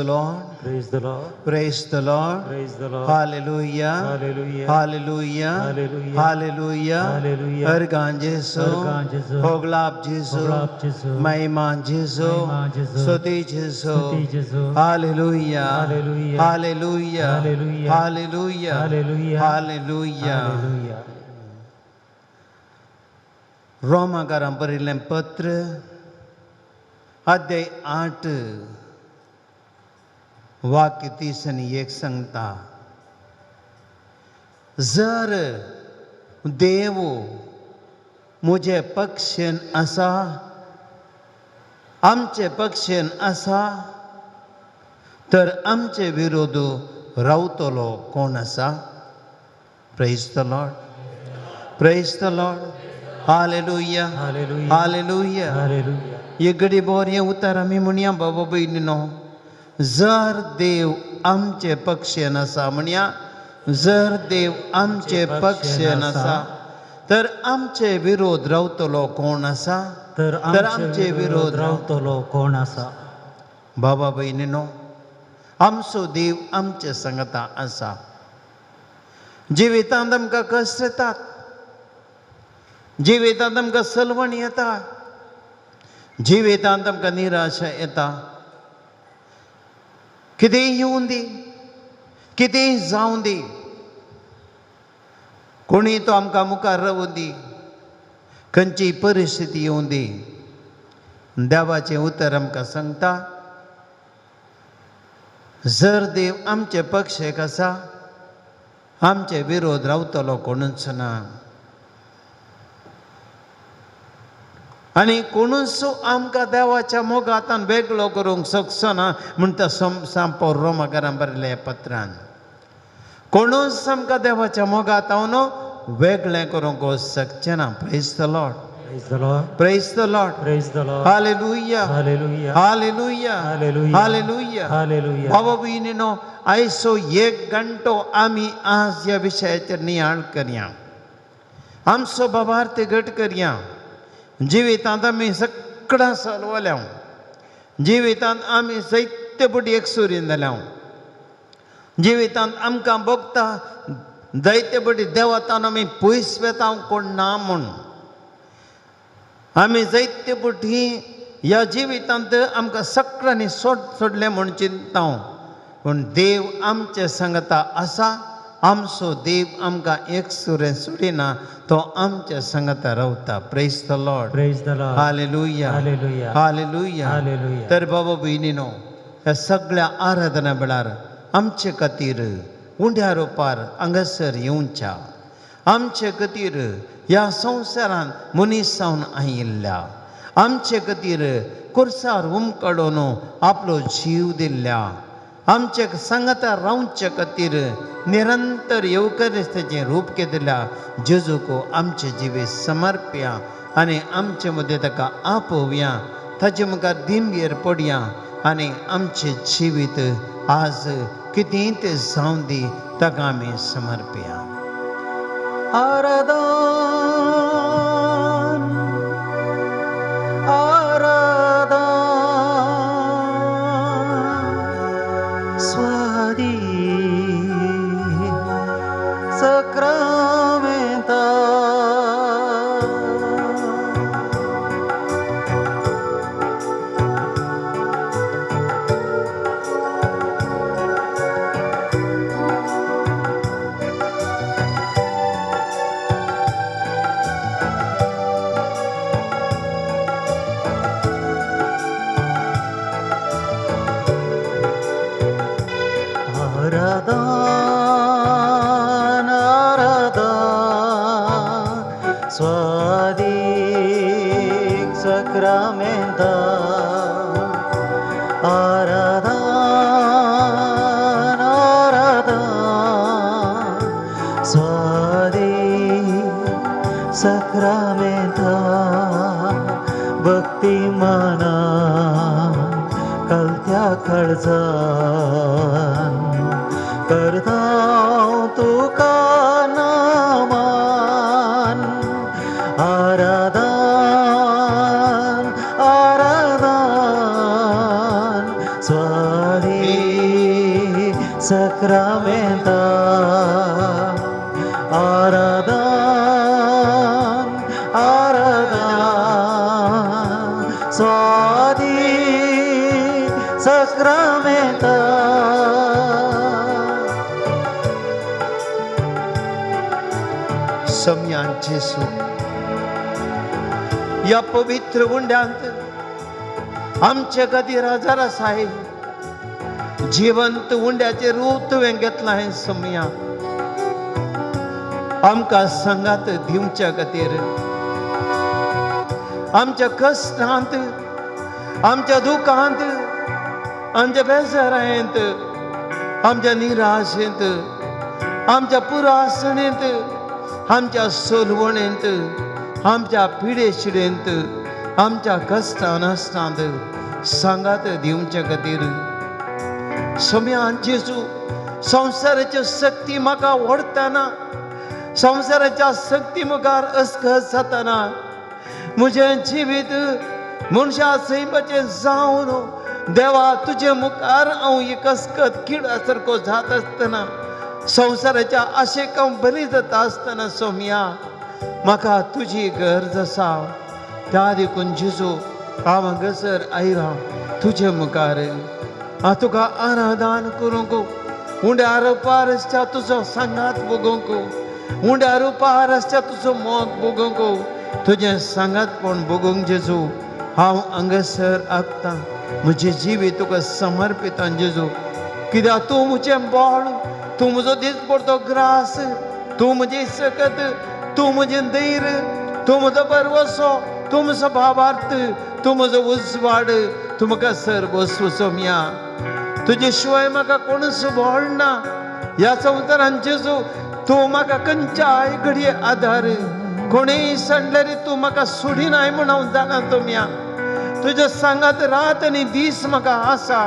the Lord. Praise the Lord. Praise the Lord. Praise the Lord. Hallelujah. Hallelujah. Hallelujah. Hallelujah. Hallelujah. Hallelujah. Ergan Jesu. Ergan Jesu. Hoglap Jesu. Hoglap Jesu. Maiman Jesu. Maiman Jesu. Stuti Jesu. Stuti Jesu. Hallelujah. Hallelujah. Hallelujah. Hallelujah. Hallelujah. Hallelujah. Hallelujah. Hallelujah. रोमाकारां बरयल्लें पत्र अध्याय 8 वाक्य 30 आणि 1 सांगता जर देव मुझे पक्षेन असा आमचे पक्षेन असा तर आमचे विरोध रावतलो कोण असा praise the Lord praise the Lord hallelujah Hallelujah. Hallelujah Hallelujah. ये गडी बोर ये उतार आम्ही म्हणया बाबा बहिणीनो जर देव आमचे पक्षेन असा म्हणया जर देव आमचे पक्षेन असा तर आमचे विरोध रावतलो कोण असा तर आमचे विरोध रावतलो कोण असा बाबा बहिणीनो आमचो देव आमचे सांगता असा जिवितांत आमकां कश्ट येतात जिवितांत आमकां सलवण येता जिवितांत आमकां निराशा येता कितेंय येवूं दी कितेंय जावं दी कोणी तो आमकां मुखार रावूं दी खंयची परिस्थिती येवूं दी देवाचें उतर आमकां सांगता जर देव आमचे पक्षेक आसा आमचे विरोध रावतलो कोणूच ना आनी कोणूच आमकां देवाच्या मोगातान वेगळो करूंक शकचो ना म्हणटा सांपो रोमाकारां बरयल्या पत्रान कोणूच आमकां देवाच्या मोगातावन वेगळें करूंक शकचें ना praise the Lord Praise the Lord. Praise the Lord Praise the Lord. Hallelujah Hallelujah. Hallelujah Hallelujah. Hallelujah Hallelujah. बाबा भयणीनो आयसो 1 घंटो आमी आज ह्या विशयाचेर नियाळ करया आमचो बाबार्थ घट करया जिवितांत आमी सगळां सालवल्या जिवितांत आमी जायते बटी एकसुरीन जाल्या जिवितांत आमकां भोगता जायते बटी देवातान आमी पयस वेता कोण ना म्हूण आमी जायते बटी ह्या जिवितांत आमकां सगळ्यांनी सोडलें म्हूण चिंता पूण देव आमचे सांगता आसा आमचो देव आमकां एक सुरें सोडिना तो आमच्या सांगता रावता praise the Lord Praise the Lord. Hallelujah Hallelujah. Hallelujah Hallelujah. तर बाबा भयणीनो ह्या सगळ्या आराधना वेळार आमचे खातीर उंड्या रोपार हांगासर येवच्या आमचे खातीर ह्या संवसारांत मनीस जावन आयिल्ल्या आमचे खातीर कुर्सार उमकडून आपलो जीव दिल्ल्या आमचे सांगता रावचे खातीर निरंतर येवकारिस्ताचें रूप घेतल्या जेजूको आमचे जिवे समर्पया आनी आमचे मदें ताका आपोवया ताचे मुखार दिमगेर पडया आनी आमचें जिवीत आज कितेंय तें जावं दी ताका आमी समर्पया आराधन आराधन स्वादी Sacramenta आराधन आराधन स्वादिक Sacramenta आराधन आराधन स्वादिक Sacramenta भक्ती मना कलत्या काळजान करता तुका नामान आराधन आराधन स्वादी आराधन आराधन स्वादी sacramenta सम्यान जेसू या पवित्र उंड्यांत आमचे खातीर आजारास आहे जिवंत उंड्याचे रूप तुवें घेतला हे सम्या आमकां संगात दिवच्या खातीर आमच्या कश्टांत आमच्या दुखांत आमच्या बेजारांत आमच्या निराशेंत आमच्या पुरासणेंत आमच्या सोलवणेंत आमच्या पिडेशिडेंत आमच्या कश्टान असतांत सांगात दिवच्या खातीर सम्यान जेजू संवसाराच्यो शक्ती म्हाका ओडटना संवसाराच्या शक्ती मुखार अस्कस जातना म्हजें जिवीत मनशा सैमाचें जावन देवा तुजे मुखार हांव एक अस्कत किडा सारको जात आसतना संवसाराच्या आशेक हांव बरी जाता आसतना सोम्या म्हाका तुजी गरज आसा त्या देखून जेजू हांव हांगासर आयला तुजे मुखार हांव तुका आराधन करूंक उंड्या रुपार आसच्या तुजो सांगात भोगूंक उंड्या रुपार आसच्या तुजो मोग भोगूंक तुजें सांगातपण भोगूंक जेजू हांव हांगासर आगतां म्हजें जिवीत तुका समर्पितां जेजू कित्याक तूं म्हजें बोळ तूं म्हजो दिसपडतो ग्रास तूं म्हजी सकत तूं म्हजें धैर्य तूं म्हजो बरवसो तूं म्हजो भावार्थ तूं म्हजो उजवाड तूं म्हाका सर्वस्व सोम्या तुजे शिवाय म्हाका कोणूच बोळ ना ह्या संवसारांत जेजू तूं म्हाका खंयच्याय घडये आधार कोणीय सांडल्यार तूं म्हाका सोडिनाय म्हूण हांव जाणा सोम्या तुज्या सांगात रात आनी दीस म्हाका आसा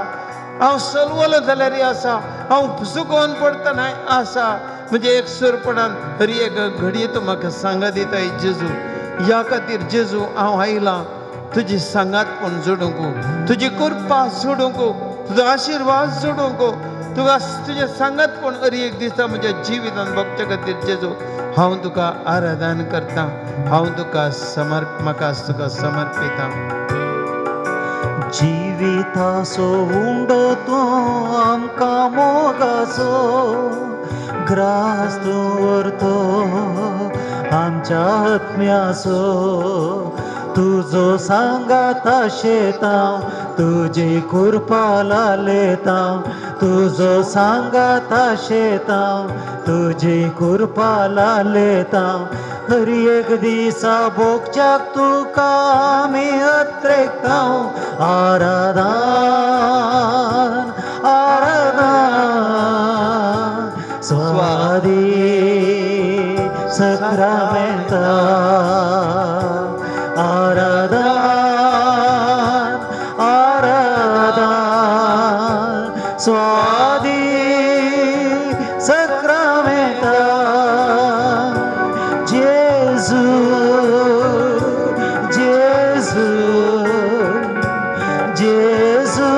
हांव चलवलो जाल्यार आसा हांव चुकोवन पडटनाय आसा म्हणजे एकसुरपणान हरी एक घडये तूं म्हाका सांगा दिताय जेजू ह्या खातीर जेजू हांव आयलां तुजी सांगातपण जोडूंक तुजी कृपा जोडूंक तुजो आशिर्वाद जोडूंक तुका तुजें सांगातपण हरी एक दिसा म्हज्या जिवितांत भोगच्या खातीर जेजू हांव तुका आराधन करतां हांव तुका म्हाका तुका समर्पितां जिविताचो उंडो तूं आमकां मोगाचो ग्रास तूं व्हरतो आमच्या आत्म्याचो तुजो सांगात आशेता तुजी कृपा लालेता तुजो सांगात आशेता तुजी कृपा लालेता हर एक दिसा भोगच्याक तुका आमी अत्रेकता आराधन आराधन स्वादी सक्रमेंता आराधन आराधन स्वादी सक्रमेंता जेजू जेजू जेजू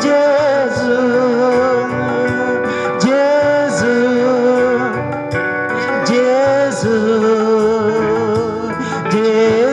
जेजू जेजू जेजू जेजू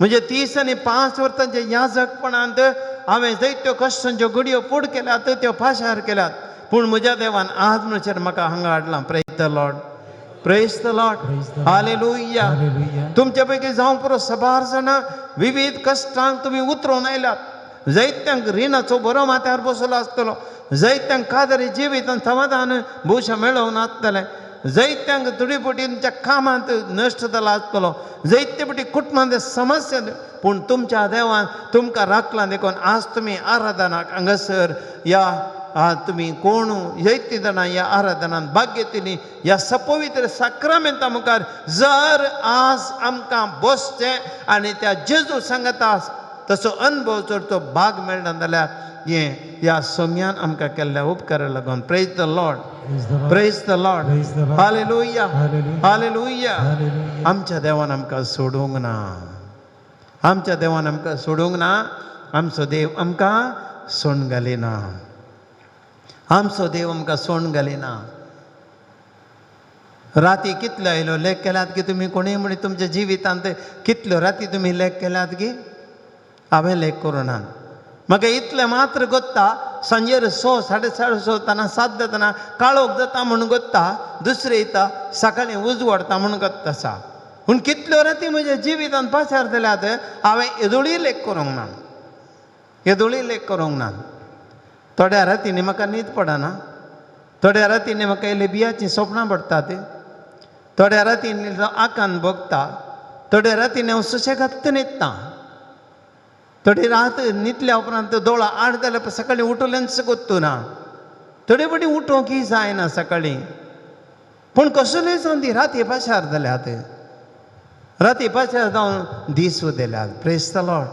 म्हणजे 30 आणि 5 वर्सांच्या याजकपणांत हांवें जायत्यो कश्टांच्यो घडयो पूड केल्यात त्यो पाशार केल्यात पूण म्हज्या देवान आज म्हणसर म्हाका हांगा हाडलां. Praise the Lord, praise the Lord, Praise the Lord. Hallelujah. Hallelujah. तुमच्या पैकी जावं पुरो सबार जाणां विविध कश्टांक तुमी उतरून आयल्यात. जायत्यांक रिणाचो बरो माथ्यार बसलो आसतलो, जायत्यांक कादरी जिवितांत समाधान भुशा मेळोवन आसतलें, जायत्यांक तुडीपुटी तुमच्या कामांत नश्ट जाला आसतलो, जायते पुटी कुटुंबांत समस्या. पूण तुमच्या देवान तुमकां राखलां देखून आज तुमी आराधनाक हांगासर या तुमी कोण जायतीं जाणां ह्या आराधनांत भाग घेतिली. ह्या सपवित्र साक्रामेंता मुखार जर आज आमकां बसचें आनी त्या जेजू सांगता तसो अनुभव जर तो भाग मेळना जाल्यार हें ह्या सोम्यान आमकां केल्ल्या उपकारा लागून. Praise the Lord, Praise the Lord. Praise the Lord, Praise the Lord. Hallelujah, Hallelujah. Hallelujah. Hallelujah. आमच्या देवान आमकां सोडूंक ना, आमच्या देवान आमकां सोडूंक ना. आमचो देव आमकां सोडून घालिना, आमचो देव आमकां सोडून घालिना. राती कितलो आयलो लेख केल्यात की तुमी कोणीय म्हणी तुमच्या जिवितांत कितल्यो राती तुमी लेख केल्यात की हांवें लेख करूना. म्हाका इतलें मात्र गोत्ता सांजेर 6, 6:30 जातना 7 जातना काळोख जाता म्हणून गोत्ता, दुसरें येता सकाळीं उजवाडटा म्हणून गोत्ता आसा. पूण कितल्यो राती म्हज्या जिवितांत पाशार जाल्यात हांवें येदोळी लेख करूंक ना, येदोळी लेख करूंक ना. थोड्या रातींनी म्हाका न्हीद पडना, थोड्या रातींनी म्हाका एलिबियाचीं सपनां पडटात, थोड्या रातींनी आकान भोगता, थोड्या रातींनी हांव सुशेगाद न्हिदता. थोडी रात न्हिदल्या उपरांत दोळा आड जाल्यार सकाळीं उठोलेंच गोत्तू ना, थोडे फावटी उठोवंकय जायना सकाळीं. पूण कसल्योय जावन ती राती पाशार जाल्यात, राती पाशार जावन दीस उदेल्यात. Praise the Lord,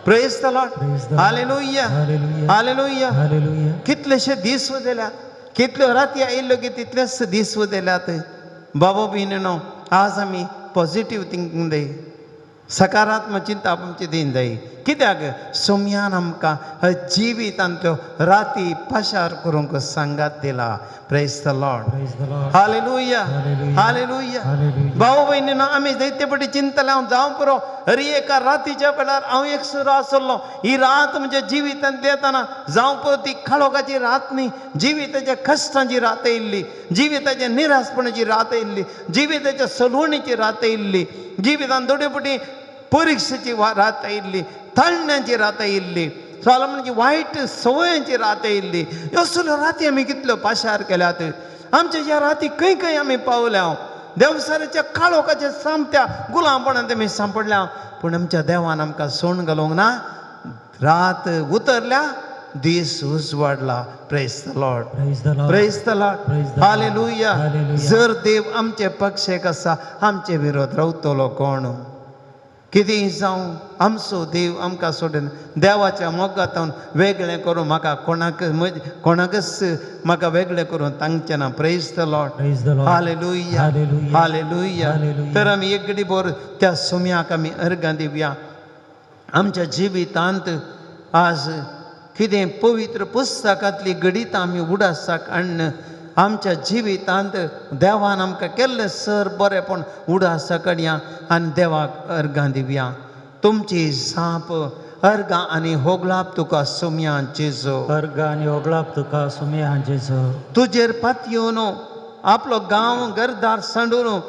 praise the Lord, Praise the Lord. Hallelujah, Hallelujah. Hallelujah. Hallelujah. कितलेशे दीस उदेल्यात, कितल्यो राती आयिल्ल्यो की तितलेच दीस उदेल्यात. बाबा भयणीनो, आज आमी पॉझिटीव थिंकींग जाय, सकारात्मक चिंता आमची दीन जाय. कित्याक सोम्यान आमकां जिवितांतल्यो राती पाशार करूंक सांगात दिला. Praise the Lord, Praise the Lord. Hallelujah, Hallelujah. Hallelujah. Hallelujah. भाऊ भयणीनो, आमी जायते फावटी चिंतले हांव जावं पुरो अरे एका रातीच्या वेळार हांव एकसुरो आसलो. ही रात म्हणजे जिवितांत येताना जावं पुरो ती काळोखाची रात न्ही, जिविताच्या कश्टांची रात येयल्ली, जिविताच्या निराशपणाची रात येयल्ली, जिविताच्या सलवणीची रात येयल्ली, जिवितांत थोडे फावटी परीक्षेची रात येयल्ली, ताळण्याची रात येयल्ली, म्हणजे वायट संवयांची रात येयल्ली. असल्यो राती आमी कितल्यो पाशार केल्यात. आमच्या ह्या राती खंय खंय आमी पावल्या. देवसाऱ्याच्या काळोखाच्या सामत्या गुलामपणांत आमी सांपडल्या. पूण आमच्या देवान आमकां सोडून घालूंक ना. रात उतरल्या, दीस उजवाडला. Praise the Lord, Praise the Lord. Praise the Lord, Praise the Lord. Hallelujah. Hallelujah. जर देव आमचे पक्षेक आसा, आमचे विरोध रावतलो कोण? कितेंय जावं आमचो देव आमकां सोडून देवाच्या मोगातावन वेगळें करून म्हाका कोणाकच म्हाका वेगळें करून तांगचें ना. Praise the Lord, Praise the Lord. Hallelujah, Hallelujah. Hallelujah. Hallelujah. तर आमी एक घडी भर त्या सोम्याक आमी अर्गां दिवया. आमच्या जिवितांत आज कितें पवित्र पुस्तकांतली गणितां आमी उडासाक हाडन आमच्या जिवितांत देवान आमकां केल्लें सर बरेंपण उडासाक हाडया आनी देवाक अर्गां दिवया. तुमची जाप अर्गां आनी होगलाप तुका सोम्या जेजो. अर्ग आनी ओगलाप तुका सुम्या जेजो. तुजेर पातयेवन आपलो गांव घरदार सांडून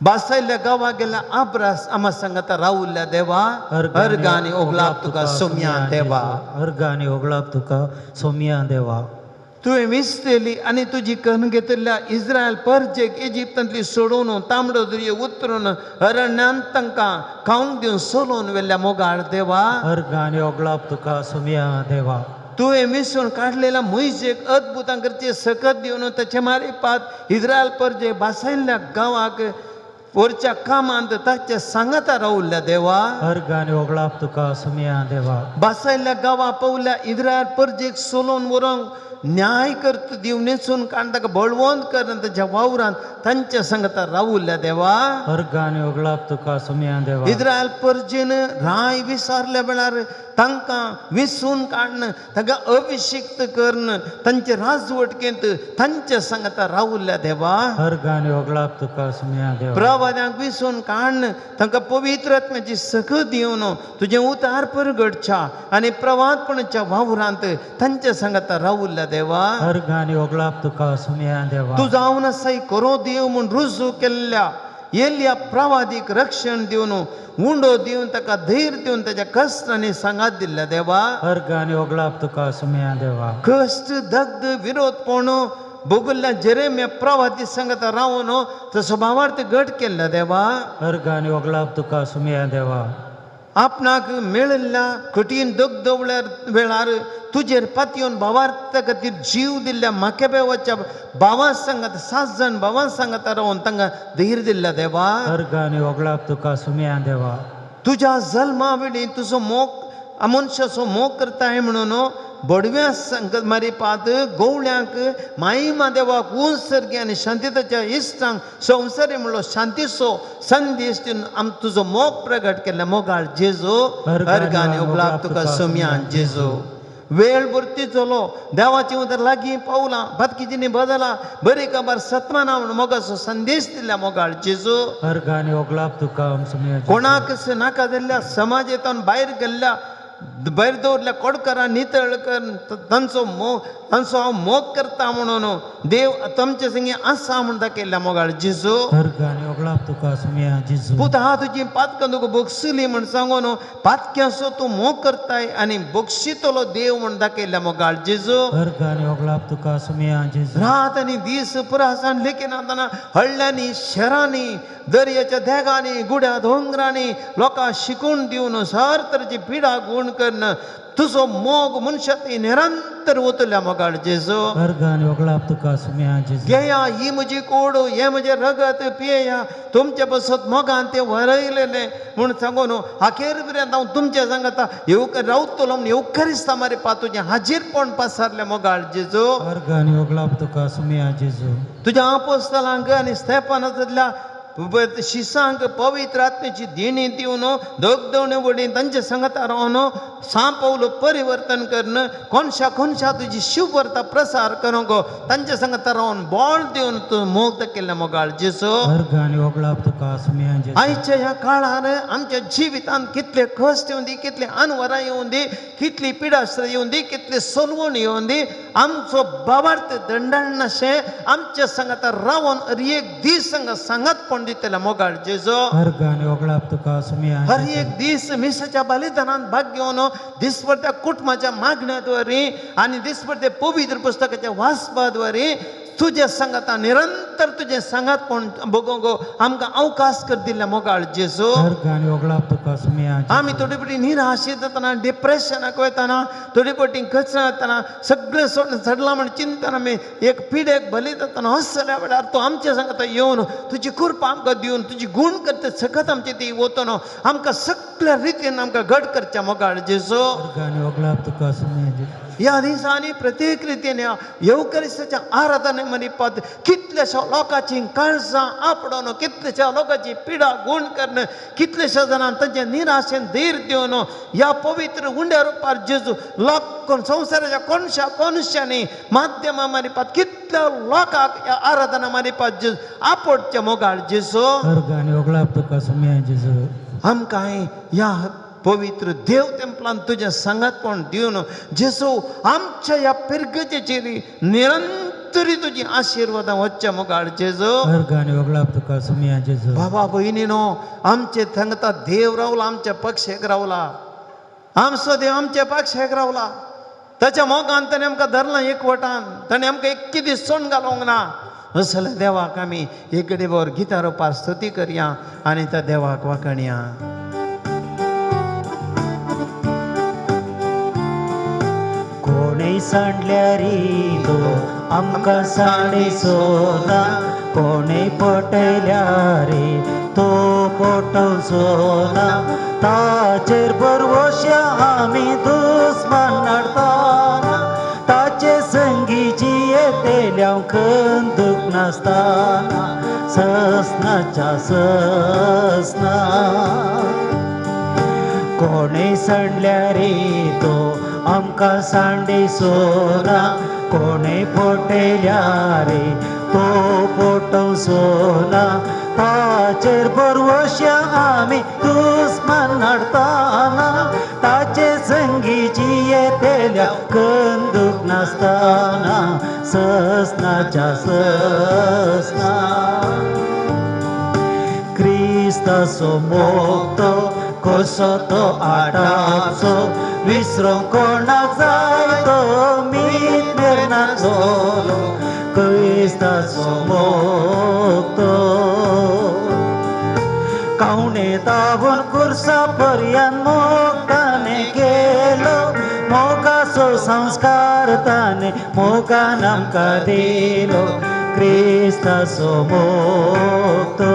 बासायल्ल्या गांवां गेल्या आब्रास आमा सांगता रावुल्ल्या देवा अर्गां आनी ओगलाप तुका सोम्या देवा. अर्ग आनी ओगलाप तुका सोम्या देवा. तुवें विसलेली आनी तुजी कण घेतिल्ल्या इस्रायल परजेक इजिप्तांतली सोडून तांबडो दर्यो उतरून अरण्यांत तांकां खावंक दिवन सोलून व्हेल्ल्या मोगाळ देवा. अर्ग आनी ओगलाप तुका सोम्या देवा. तुवें विसरून काडलेल्या मोइशेक अद्भुतां करचे सकत दिवन ताचे मारिपात इस्रायल परजे बासायल्ल्या गांवाक वरच्या कामांत ताच्या सांगाता रावुल्ल्या देवा. अर्ग आनी ओगलाप तुका सोम्या देवा. बासायल्ल्या गांवां पावल्या इस्रायल परजेक सोलून व्हरूंक न्याय करता दिव नेसून काढ ताका बळवंत कर ताच्या वावरांत तांच्या संगता रावुल्ल्या देवा अर्गाने ओगलाप तुका सुम्या देवा इस्रायल परजेन राय विसारल्या वेळार तांकां विसून काडन ताका अभिषिक्त करन तांचे राजवटकेंत तांच्या संगता रावुल्ल्या देवा अर्गाने ओगलाप तुका सुम्या देवा प्रवाद्यांक विसून काडन तांकां पवित्र आत्म्याची सकत दिवन तुजें उतार परगटच्या आनी प्रवादपणाच्या वावरांत तांच्या संगता रावुल्ल्या देवा अर्गाने ओगलाप तुका सुम्या देवा तू जावन सै करो देव म्हूण रुजू केल्ल्या येल्या प्रवादीक रक्षण दिवन उंडो दिवन ताका धैर्य दिवन ताच्या कश्टांनी सांगात दिल्ल्या देवा अर्गाने ओगलाप तुका सुम्या देवा कश्ट दग्ध विरोधपण भोगल्ल्या जेरेम्या प्रवादी संगता रावन तो स्वभावार्थ गट केल्ल्या देवा अर्गाने ओगलाप तुका सुम्या देवा आपणाक मेळिल्ल्या कठीण दगदवळ्यार वेळार तुजेर पातयेवन भावार्था खातीर जीव दिल्ल्या माकेबेवाच्या भावां सांगात 7 जण भावां सांगाता रावन तांकां धैर्य दिल्ल्या देवा अर्गाने ओगलाप तुका सुम्या देवा तुज्या जल्मा वेळी तुजो मोग मनशाचो मोग करताय म्हणून बडव्या संगत मारी पात गवळ्यांक माईमा देवाक ऊन सर्गी आनी शांतीताच्या इश्टांक संवसारी म्हणलो शांतीचो संदेश दिवन आम तुजो मोग प्रगट केल्ल्या मोगाळ जेजो अर्गाने ओगलाप तुका सुम्या जेजो वेळ भरती चलो देवाची उदर लागीं पावलां बदकिजींनी बदला बरी खबर सत्माना म्हणून मोगाचो संदेश दिल्ल्या मोगाळ जेजो अर्गाने ओगलाप तुका सुम्या कोणाक नाका जाल्ल्या समाजांतून भायर गेल्ल्या भायर दवरल्या कोडकारां नितळकर तांचो हांव मोग करता म्हणून देव तुमचे संगी आसा म्हूण दाखयल्ल्या मोगाळ जेजू अर्गाने ओगलाप तुका सुम्या जेजू पुत हा तुजी पातकां तुका बक्षली म्हूण सांगून पातक्याचो तूं मोग करताय आनी बक्षितलो देव म्हूण दाखयल्ल्या मोगाळ जेजू अर्गाने ओगलाप तुका सुम्या जेजू रात आनी दीस पुरासान लेखीन आताना हळ्ळ्यांनी शहरांनी दर्याच्या देगांनी गुड्या दोंगरांनी लोकां शिकून दिवन हर तरेची पिडा गूण करन तुजो मोग मनशांत निरंतर वतल्या मोगाळ जेजू अर्गाने ओगलाप तुका सुम्या जेजू घेया ही म्हजी कोड हे म्हजे रगत पियेया तुमचे बसत मोगान ते वरयलेले म्हूण सांगून अखेर पर्यंत हांव तुमच्या सांगता रावतलो म्हूण येवकारिस्ता मारी तुजें हाजीरपण पसारल्या मोगाळ जेजू अर्गाने ओगलाप तुका सुम्या जेजू तुज्या आपोस्तलांक आनी स्तेफानांतल्या शिसांक पवित्र आत्म्याची देणी दिवन दगदवणे वडीन तांचे संगता रावन सांपवलो परिवर्तन करन कोणशा तुजी शिववर्ता प्रसार करूंक तांचे संगता रावन बळ दिवन तूं मोग केल्ल्या मोगाळ जेजू अर्गाने ओगलाप तुका सुम्या जेजू आयच्या ह्या काळार आमच्या जिवितांत कितले कश्ट येवन दी कितले अनवरां येवन दी कितली पिडास्त्र येवन दी कितले सलवण येवन दी आमचो भावार्थ दंडाळनाशें आमच्या संगता रावन एक दीस सांगात पण दितल्या मोगाळ जेजू अर्गाने ओगलाप तुका सुम्या हर एक दीस मिसाच्या बलिदानांत भाग घेवन दिसभर कुटुंबाच्या मागण्यात वरी आनी दिसभर ते पवित्र पुस्तकाच्या वाचपात वरी तुझे संगता निरंतर तुझे सांगात पण बघोंक आमकां अवकाश कर दिल्ल्या मोगाळ जेजू अर्गाने ओगलाप तुका सुम्या आमी थोडी फावटी निराशेत जातना डिप्रेशनाक वयतना थोडी फावटी कचरा येतना सगळें सडलां म्हण चिंतन आमी एक पिडेक बली जातना असल्या वेळार तूं आमच्या सांगता येवन तुजी कृपा आमकां दिवन तुजी गुण करता सकत आमची ती वतन आमकां सगळ्या रितीन आमकां घट करच्या मोगाळ जेजू अर्गाने ओगलाप तुका सुम्या जेजू ह्या दिसांनी प्रत्येक रितीन येवकारिस्ताच्या आराधने मनीपात कितल्याशा लोकांची काळजां आपडोन कितल्याशा लोकांची पिडा गुण करन कितल्याशा जाणांक तांच्या निराशेन धैर्य दिवन ह्या पवित्र उंड्या रुपार जेजू लोक संवसाराच्या कोणशांनी माध्यमां मारीपात कितल्या लोकांक ह्या आराधना मारीपात जेजू आपडच्या मोगाळ जेजू अर्गाने ओगलाप तुका सुम्या जेजू आमकां ह्या पवित्र देव तेंपलान तुज्या सांगात पण दिवन जेजू आमच्या ह्या पिरगजेचेर निरंतरी तुजी आशिर्वादां वच्च्या मोगाळ जेजू अर्गाने ओगलाप तुका सुम्या जेजू बाबा भयणीनो आमचे सांगता देव रावला आमच्या पक्षेक रावला आमचो देव आमच्या पक्षेक रावला ताच्या मोगान ताणें आमकां धरलां एकवटान ताणें आमकां एक्की दीस सोण घालोंक ना असल्या देवाक आमी एक कडेन बर गितां रोवपार स्तुती करया आनी त्या देवाक वाखणया कोणें सांडल्या रिलो आमकां साडे सोना कोणें पटयल्या रे तो पोटव सोना ताचेर बरवश्या आमी दुस्मान नडताना ताचे संगी जावं खंदूक नासतना ससनाच्या ससना कोणें सांडल्यार तो आमकां सांडिसोना कोणें फटयल्यार तो फटोवसोना ताचेर भरवशा आमी दुस्मान हाडटाना ताचे संगीची येतेल्या खंदूक नासतना ससनाच्या ससना क्रिस्ताचो मोगतो कसो तो आटाचो विसरूंक कोणाक जाय तो मीठ मेरनाचो क्रिस्ताचो मोगतो कावणे दाबून कुर्सा पर्यंत मोगाने गेलो मोगाचो संस्कार ताणे मोगान आमकां दिलो क्रिस्ताचो मोगतो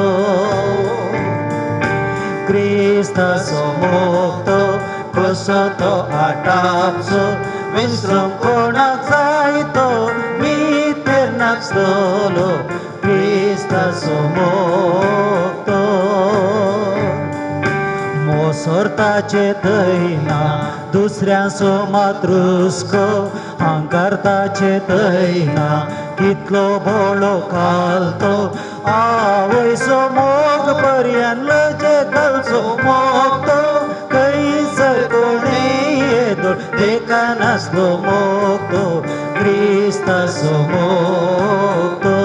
क्रिस्ताचो मोगतो कसो तो आटाचो विसरूंक कोणाक जाय तो मीठ मेरनाचलो क्रिस्ताचो मोगतो मोसोरताचे थंयना दुसऱ्यांचो मातृस्को हांकारताचे थंयना कितलो बोळो घालतो आवयचो मोग पर्यंत लजे घालचो मोगतो खंयसर कोणेय येदो तेका नासलो मोगतो क्रिस्ताचो मोगतो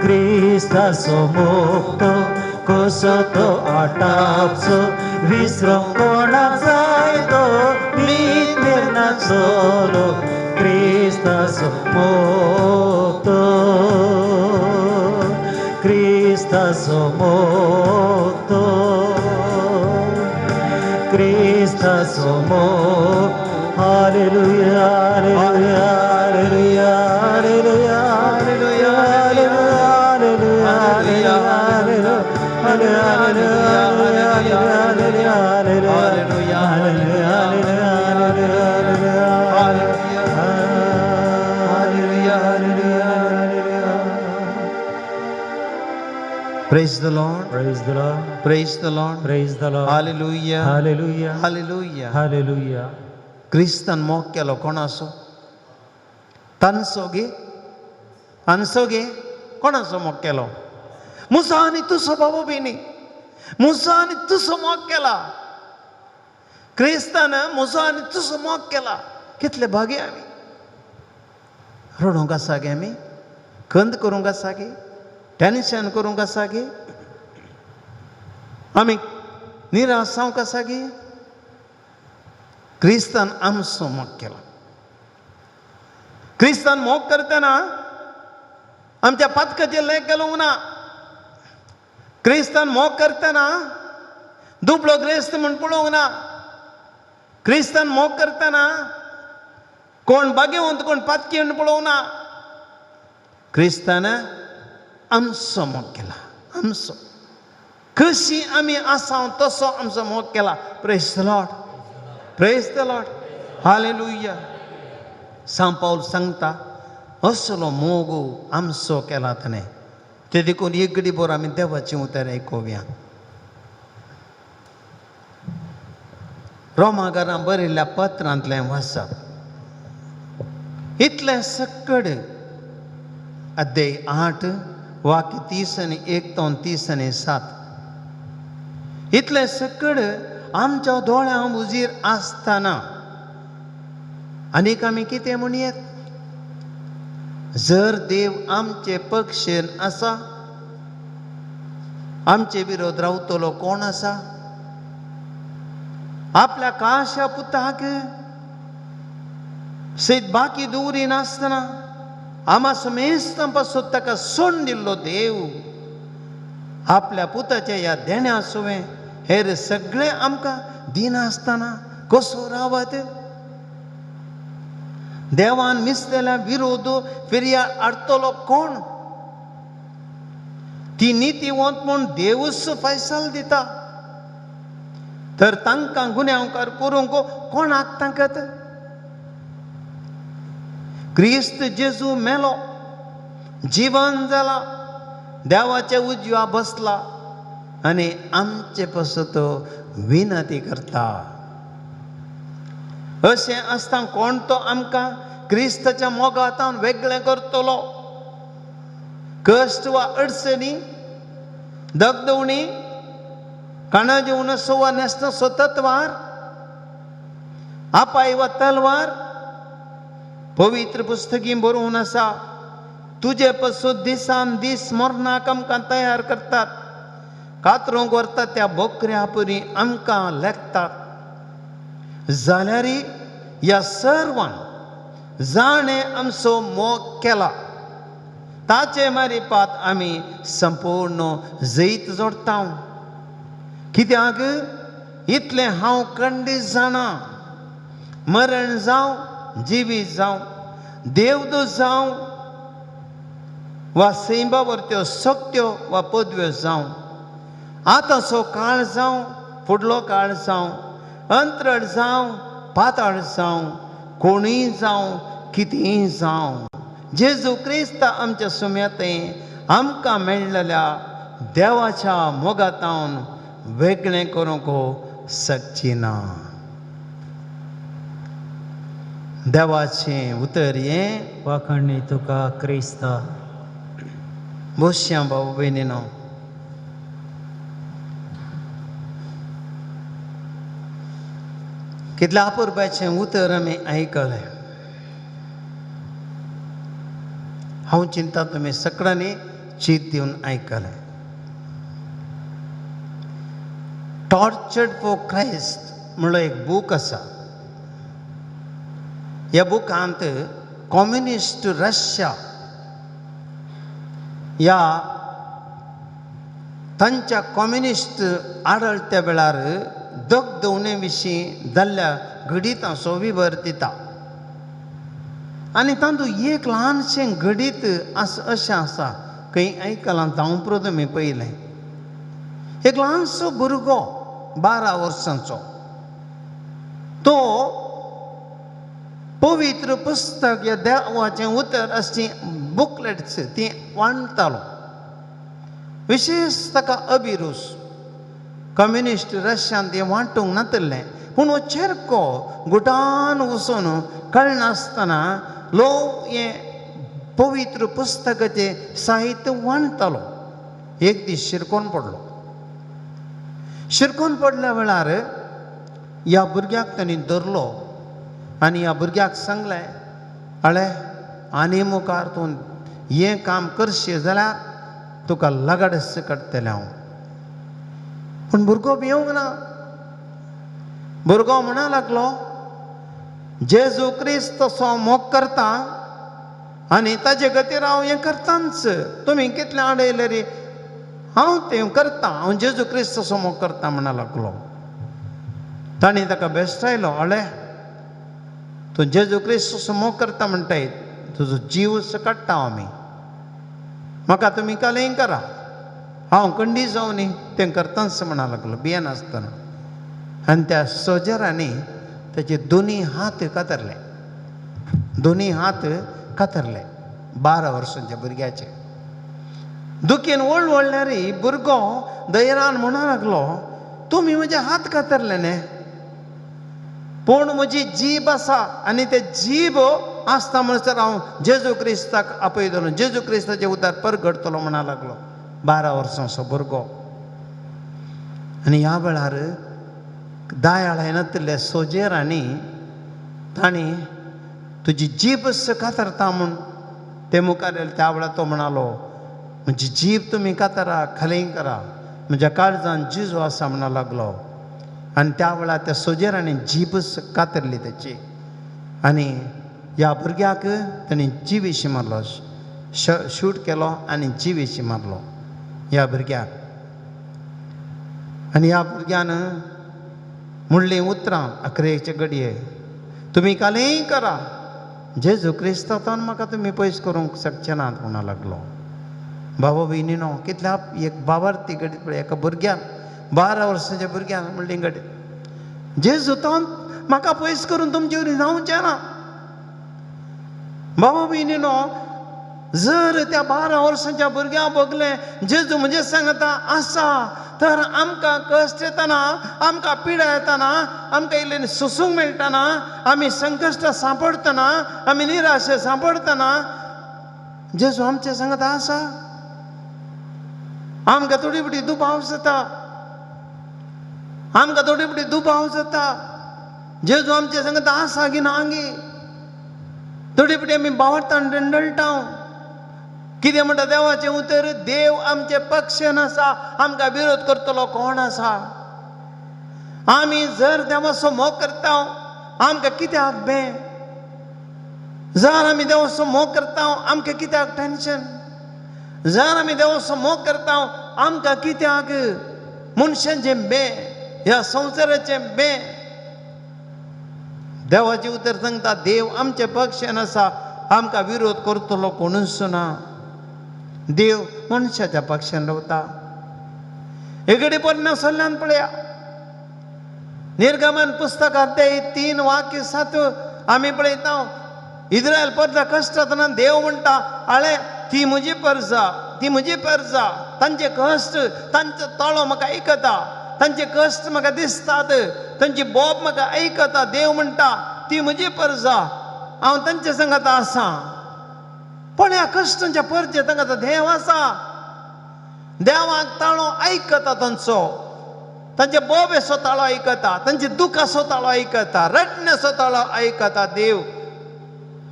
क्रिस्ताचो मोगतो कसो तो आटापचो विसरूंक कोणाक जाय तो मीठ मेरनाचलो क्रिस्ताचो मोगतो क्रिस्ताचो मोगतो क्रिस्ताचो मोग hallelujah hallelujah hallelujah hallelujah hallelujah Praise the Lord. Praise the Lord. Praise the Lord. Praise the Lord. Hallelujah. Hallelujah. Hallelujah. Hallelujah. क्रिस्तान मोग केलो कोणाचो तांचो गे हांचो गे कोणाचो मोग केलो मुसा आनी तुजो बाबा बिनी मुसा आनी तुजो मोग केला क्रिस्तान मुसा आनी तुजो मोग केला कितले भागे आमी रडूंक आसा गे आमी खंत करूंक आसा गे टेन्शन करूंक आसा गे आमी निराश जावंक आसा गे क्रिस्तान आमचो मोग केला क्रिस्तान मोग करतना आमच्या पातकाचेर लेख गेलो ना क्रिस्तान मोग करतना दुबळो ग्रेस्त म्हूण पळोवंक ना क्रिस्तान मोग करतना कोण बागेवंत कोण पातकी म्हूण पळोवंक ना क्रिस्तान आमचो मोग केला आमचो कशी आमी आसा तसो आमचो मोग केला praise the Lord praise the Lord hallelujah सांत पाऊल सांगता असलो मोग आमचो केला ताणें ते देखून एक घडी भर आमी देवाचें उतर आयकुया रोमाकारां बरयल्ल्या पत्रांतलें वाचप इतलें सकड अध्याय 8 वाक्य 30 आनी 1 तो 30 आनी 7 इतलें सकड आमच्या दोळ्यां उजीर आसतना आनीक आमी कितें म्हणयेत जर देव आमचे पक्षेन आसा आमचे विरोध रावतलो कोण आसा आपल्या काशा पुताक सैत बाकी दुरी नासतना आमा समेस्तां पासून ताका सोडून दिल्लो देव आपल्या पुताच्या ह्या देण्या सुवें हेर सगळें आमकां दिनासतना कसो रावत देवान मिसलेल्या विरोध फिर्या हाडटलो कोण ती नितीवंत म्हूण देवूच फैसल दिता तर तांकां गुन्यांवकार करूंक कोणाक तांकां क्रिस्त जेजू मेलो, जिवन जाला, देवाच्या उजव्या बसला आनी आमचे पासून तो विनंती करता. अशें आसता कोण तो आमकां क्रिस्ताच्या मोगातान वेगळें करतलो. कश्ट वा अडचणी, दगदवणी, काना जेवन सोवा नेसता सततवार, आपाय वा तलवार. पवित्र पुस्तकी बरोवन आसा, तुजे पासून दिसान दीस मरणाक आमकां तयार करतात, कातरूंक व्हरतात त्या बोकऱ्या परी आमकां लेखतात. जाल्यार ह्या सर्वान जाणें आमचो मोग केला, ताचे मारिपात आमी संपूर्ण जैत जोडटा. कित्याक इतलें हांव खंडीत जाणा, मरण जावं जिवीत जावं, देवदूत जावं वा सैमावरत्यो सक्त्यो वा पदव्यो जावं, आतांचो काळ जावं फुडलो काळ जावं, अंतराळ जावं पाताळ जावं, कोणीय जावं कितेंय जावं, जेजू क्रिस्त आमच्या सुमयतें आमकां मेळलेल्या देवाच्या मोगातान वेगळें करूंक शकची ना. देवाचें उतर हें. वाखणणी तुका क्रिस्ता. बोश्यां भाऊ भयणीनो, कितल्या अपुरबाचें उतर आमी आयकलें. हांव चिंता तुमी सगळ्यांनी चीत दिवन आयकलें. टॉर्चर्ड फॉर क्रायस्ट म्हणलो एक बूक आसा. ह्या बुकांत कम्युनिस्ट रशिया ह्या तांच्या कम्युनिस्ट आडळत्या वेळार दगदवणे विशीं जाल्ल्या घडीतांचो विवर दिता. आनी तातूंत एक ल्हानशें घडीत अशें आसा, खंय आयकलां हांव प्रथमी पयलें. एक ल्हानसो भुरगो 12 वर्सांचो, तो पवित्र पुस्तक ह्या देवाचें उतर अशी बुकलेट्स ती वांडटालो. विशेष ताका अभिरूच. कम्युनिस्ट रशियान तें वांटूंक नातलें, पूण हो चेरको गुटान वचून कळनासतना लोक हें पवित्र पुस्तकाचें साहित्य वांडटालो. एक दीस शिरकोन पडलो. शिरकोन पडल्या वेळार ह्या भुरग्याक तांणी धरलो आनी ह्या भुरग्याक सांगलें, आळे आनी मुखार तूं हें काम करशी जाल्यार तुका लगाड काडटलें हांव. पूण भुरगो भिवंक ना. भुरगो म्हणूंक लागलो, जेजू क्रिस्त तसो मोग करता आनी ताजे खातीर हांव हें करतांच. तुमी कितलें आडयलें रे, हांव तें करतां, हांव जेजू क्रिस्त तसो मोग करता म्हणूंक लागलो. ताणें ताका बेश्टायलो, आळे तूं जेजू क्रिस्त तसो मोग करता म्हणटाय, तुजो जीव काडटा आमी. म्हाका तुमी कालेंय करा, हांव खंडी जावं न्ही तें करतांच म्हणूंक लागलो भियेन आसतना. आनी त्या सोजरांनी ताचे दोनी हात कातरले. दोनी हात कातरले 12 वर्सांच्या भुरग्याचे. दुखेन व्हडल्यार भुरगो धैर्यान म्हणूंक लागलो, तुमी म्हजे हात कातरले न्ही, पूण म्हजी जीब आसा आनी ते जीब आसता म्हणसर हांव जेजू क्रिस्ताक आपयतलो, जेजू क्रिस्ताचे उदार परगडतलो म्हणूंक लागलो 12 वर्सांचो भुरगो. आनी ह्या वेळार दायाळ नातले सोजेरांनी तांणी तुजी जीब कातरता म्हूण ते मुखार येले. त्या वेळार तो म्हणालो, म्हजी जीब तुमी कातरा, खलें करा, म्हज्या काळजान जिजो आसा म्हणूंक लागलो. आनी त्या वेळार त्या सोजेरांनी जीब कातरली तेची. आनी ह्या भुरग्याक ताणें जिवेशी मारलो, शूट केलो आनी जिवेशी मारलो ह्या भुरग्याक. आनी ह्या भुरग्यान म्हणलीं उतरां 11चे घडये, तुमी कालेंय करा, जेजू क्रिस्तांतान म्हाका तुमी पयस करूंक शकचे नात म्हणूंक लागलो. बाबा भयणीनो, कितल्या एक बाबार्थी घडीत पळय, एका भुरग्यान 12 वर्साच्या भुरग्यान म्हणली घडीत, जेजूतान म्हाका पयस करून तुमचे वरी जावचें ना. बाबा भयणीनो, जर त्या 12 वर्सांच्या भुरग्यां बगलें जेजू म्हणजे सांगता आसा, तर आमकां कश्ट येतना, आमकां पिडा येतना, आमकां इल्लें सोसूंक मेळटना, आमी संकश्ट सांपडटना, आमी निराशे सांपडटना जेजू आमचे सांगता आसा. आमकां थोडी बडी दुबाव जाता, आमकां थोडी बडी दुबाव जाता. जेजू आमचे सांगता आसा की ना गे. थोडी बडी आमी बावरतान दंडळटा. कितें म्हणटा देवाचें उतर? देव आमचे पक्षान आसा, आमकां विरोध करतलो कोण आसा? आमी जर देवाचो मोग करता, आमकां कित्याक भे? जर आमी देवाचो मोग करता, आमकां कित्याक टेन्शन? जर आमी देवाचो मोग करता, आमकां कित्याक मनशांचें बे, ह्या संवसाराचें बे? देवाचें उतर सांगता देव आमचे पक्षान आसा, आमकां विरोध करतलो कोणूच ना. देव मनशाच्या पक्षान रावता. एकडे परमेश्वरान पळया, निर्गमन पुस्तकात 3 वाक्य 7 आमी पळयता. इस्रायल परजा कश्टातना देव म्हणटा, आळे ती म्हजी परजा, ती म्हजी परजा. तांचे कश्ट, तांचो तळो म्हाका आयकता, तांचे कश्ट म्हाका दिसतात, तांची बोब म्हाका आयकता. देव म्हणटा ती म्हजी परजा, हांव तांचे सांगता आसा. पण ह्या कश्टांच्या परजे सांगता देव आसा. देवाक ताळो आयकता तांचो, तांचे बोबेचो ताळो आयकता, तांचे दुखाचो ताळो आयकता, रडण्याचो ताळो आयकता. देव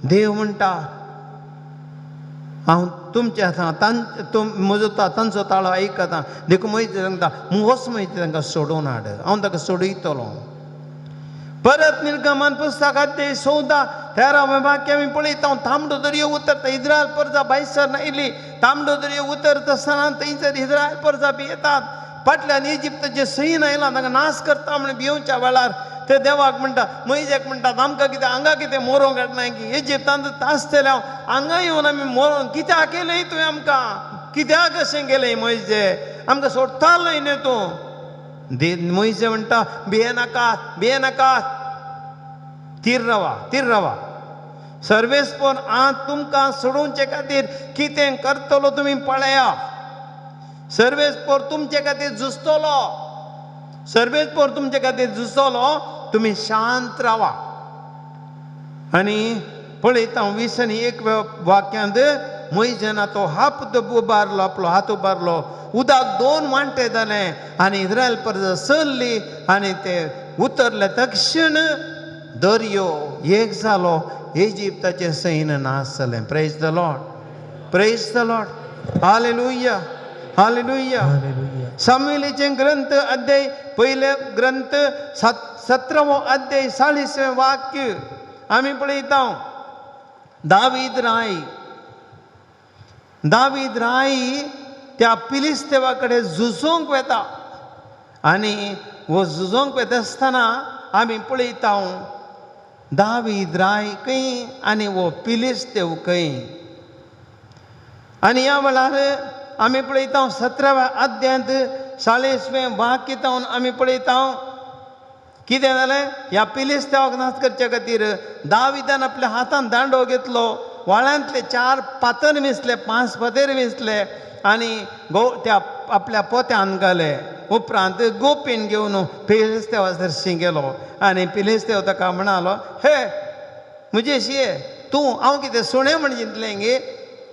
देव म्हणटा हांव तुमच्या म्हजो तांचो ताळो आयकता. देखून मोहिते सांगता वच मोहिते तांकां सोडून हाड, हांव ताका सोडयतलो. परत निर्गमन पुस्तकात 14-13 वाक्य आमी पळयता. तांबडो दर्यो उतरता, इस्रायल परजा भायसर आयली. तांबडो दर्यो उतरता आसतना थंयसर इस्रायल परजा बी येतात. फाटल्यान इजिप्ताचे सैन आयला तांकां नाश करता म्हणून भिवच्या वेळार ते देवाक म्हणटा, मोइजेक म्हणटात आमकां कितें हांगा कितें मोरूंक घडना की? इजिप्तांत आसतले हांगा येवन आमी मोरोन कित्याक केलें तुवें आमकां? कित्याक अशें केलें मोइजे? आमकां सोडटालोय न्ही तूं? मोइजे म्हणटा भिये नाकात, भिये नाकात, थीर रावा, थीर रावा. सर्वेस्पर हांव तुमकां सोडोवचे खातीर कितें करतलो तुमी पळया. सर्वेस्पर तुमचे खातीर झुजतलो, सर्वेस्पर तुमचे खातीर झुजतलो. तुमी शांत रावा. आनी पळयता 20 वाक्यांत मोइजेन तो हात उबारलो, आपलो हात उबारलो, उदक 2 वांटे जाले आनी इस्रायल परजा सरली आनी ते उतरले. तक्षण दर्यो एक जालो, इजिप्ताचें सैन नाश जालें. Praise the Lord, praise the Lord, hallelujah, hallelujah. सामुएलीचें ग्रंथ अध्याय, पयले ग्रंथ 17वो अध्याय 40वें वाक्य आमी पळयता. दावीद राय त्या फिलिस्तेवा कडेन झुजोंक वेता आनी वो झुजोंक वेता आसतना आमी पळयता दावीद राय खंय आनी वो फिलिस्तेव खंय. आनी ह्या वेळार आमी पळयता 17व्या अध्यायांत 40वें वाक्य जावन आमी पळयता कितें जालें. ह्या फिलिस्तेवाक नाश करचे खातीर दाविदान आपल्या हातान दांडो घेतलो, व्हाळांतले 4 पातर विसले, 5 पदेर विसले आनी त्या आपल्या पोत्यान घाले. उपरांत गोपीन घेवन फिलिस्तेवासर गेलो आनी फिलिस्तेव ताका म्हणालो, हे म्हजे शिये तूं हांव कितें सुणें म्हण चिंतलें गे?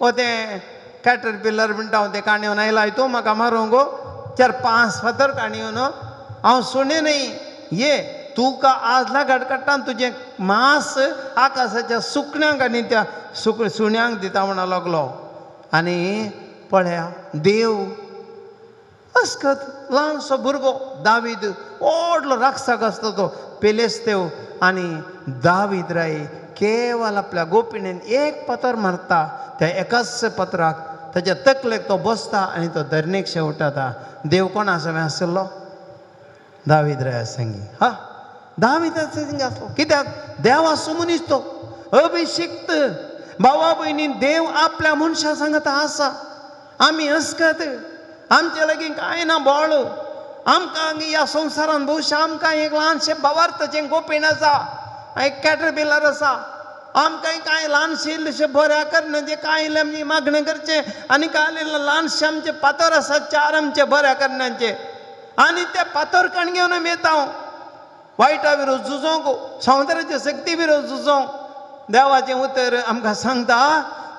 ओ तें कॅटरपिलर म्हणटा हांव तें काणयोन आयला, तूं म्हाका मारूंक गो? 4-5 फातर काणयोन हांव सुणें न्ही. ये तुका आज लागड काडटा तुजें मांस आकाशाच्या सुकण्यांक आनी त्या सुण्यांक दिता म्हणा लागलो. आनी पळया देव अस्कत ल्हानसो भुरगो दावीद, व्हडलो राक्षस आसता तो फिलिस्तेव, आनी दावीद राय केवल आपल्या गोपिणेन एक पतर मारता. त्या एकाच पत्राक ताच्या तकलेक तो बसता आनी तो धरणेक शेवटाता. देव कोण आसा आसलो? दावीद राय संगी. हा, दावीद संगी आसलो. कित्याक? देवाचो मनीस तो, अभिषिक्त. भावा भयणी, देव आपल्या मनशा सांगता आसा. आमी अस्कत, आमचे लागीं कांय ना बोळ. आमकां ह्या संवसारान भोवशा आमकां एक ल्हानशें भावार्थाचें गोपीण आसा, एक कॅटरपिलर आसा. आमकां कांय ल्हानशे इल्लेशे बऱ्या करण्याचे कांय इल्ले आमची मागणें करचे आनी कांय ल्हानशे आमचे पातर आसा 4 आमचे बऱ्या करण्याचे आनी ते पातर कण घेवन आमी येता वायटा विरोध झुजोंक सौंदर्याचे शक्ती विरोध झुजोंक देवाचें उतर आमकां सांगता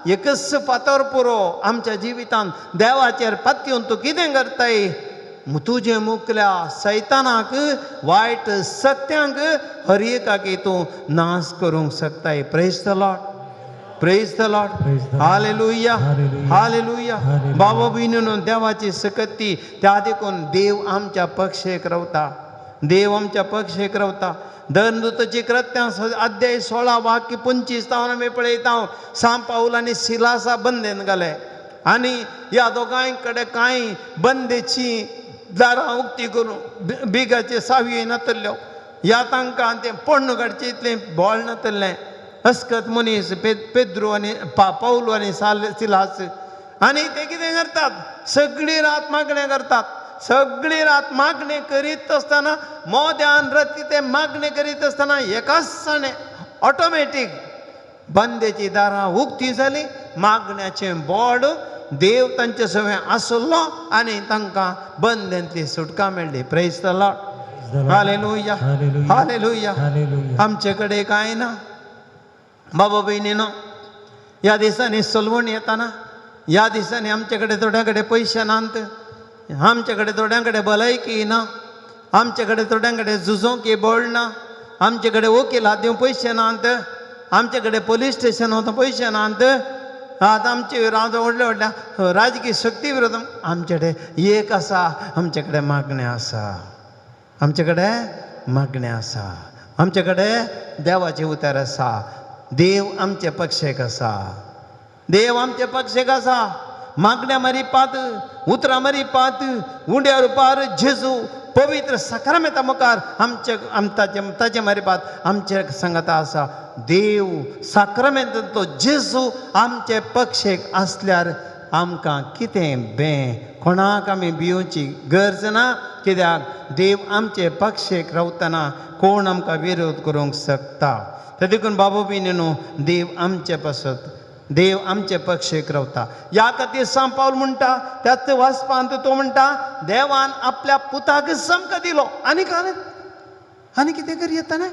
एकच फातर पुरो आमच्या जिवितांत देवाचेर पातयेवन तूं कितें करताय तुजें मुखल्या सैतानाक वायट सत्यांक हर एकाकी तूं नाश करूंक शकताय praise the Lord praise the Lord Praise the Lord. Hallelujah Hallelujah. Hallelujah Hallelujah. बाबा भयणीनो देवाची सकती त्या देखून देव आमच्या पक्षेक रावता देव आमच्या पक्षेक रावता धर्मदूताची कृत्यां अध्याय 16 वाक्य 25 तावन आमी पळयता सांत पाऊल आनी सिलासा बंदेन घाले आनी ह्या दोगांय कडेन कांय बंदेची दारां उक्ती करून बिगाचे सावये नातल्ल्यो ह्या तांकां तें पण्ण काडचें इतलें बोळ नातल्लें अस्कत मनीस पेद्रू आनी पाऊल आनी सिलास आनी ते कितें करतात सगळी रात मागणें करतात सगळी रात मागणें करीत आसतना मोद्यान राती ते मागणें करीत आसतना एकाच दिसांनी ऑटोमॅटीक बंदेची दारां उक्तीं जालीं मागण्याचें बोड देव तांचे सवय आसलो आनी तांकां बंदेंतली सुटका मेळ्ळी praise the Lord hallelujah Hallelujah. Hallelujah Hallelujah. आमचे कडेन कांय ना बाबा भयणीनो ह्या दिसांनी सलवण येताना ह्या दिसांनी आमचे कडेन थोड्या कडेन पयशे नात आमचे कडेन थोड्यां कडेन भलायकी ना आमचे कडेन थोड्यां कडेन झुजोंक बळ ना आमचे कडेन वकिलाक दिवंक पयशे नात आमचे कडेन पुलीस स्टेशन वचूंक पयशे नात आतां आमचे व्हडल्या व्हडल्या राजकीय शक्ती विरोध आमचे कडेन एक आसा आमचे कडेन मागणें आसा आमचे कडेन मागणें आसा आमचे कडेन देवाचें उतर आसा देव आमचे पक्षेक आसा देव आमचे पक्षेक आसा मागण्या मारी पात उतरां मारी पात उंड्या रुपार जेजू पवित्र साक्रामेंता मुखार ताचे मारी पात आमचे सांगता आसा देव साक्रामेंत तो जेजू आमचे पक्षेक आसल्यार आमकां कितें कोणाक आमी भिवची गरज ना कित्याक देव आमचे पक्षेक रावतना कोण आमकां विरोध करूंक शकता ते देखून बाबा भयणीनो देव आमचे पासत देव आमचे पक्षेक रावता ह्या खातीर सांत पाऊल म्हणटा त्याच वाचपांत तो म्हणटा देवान आपल्या पुताक समक दिलो आनी कितें करी येताना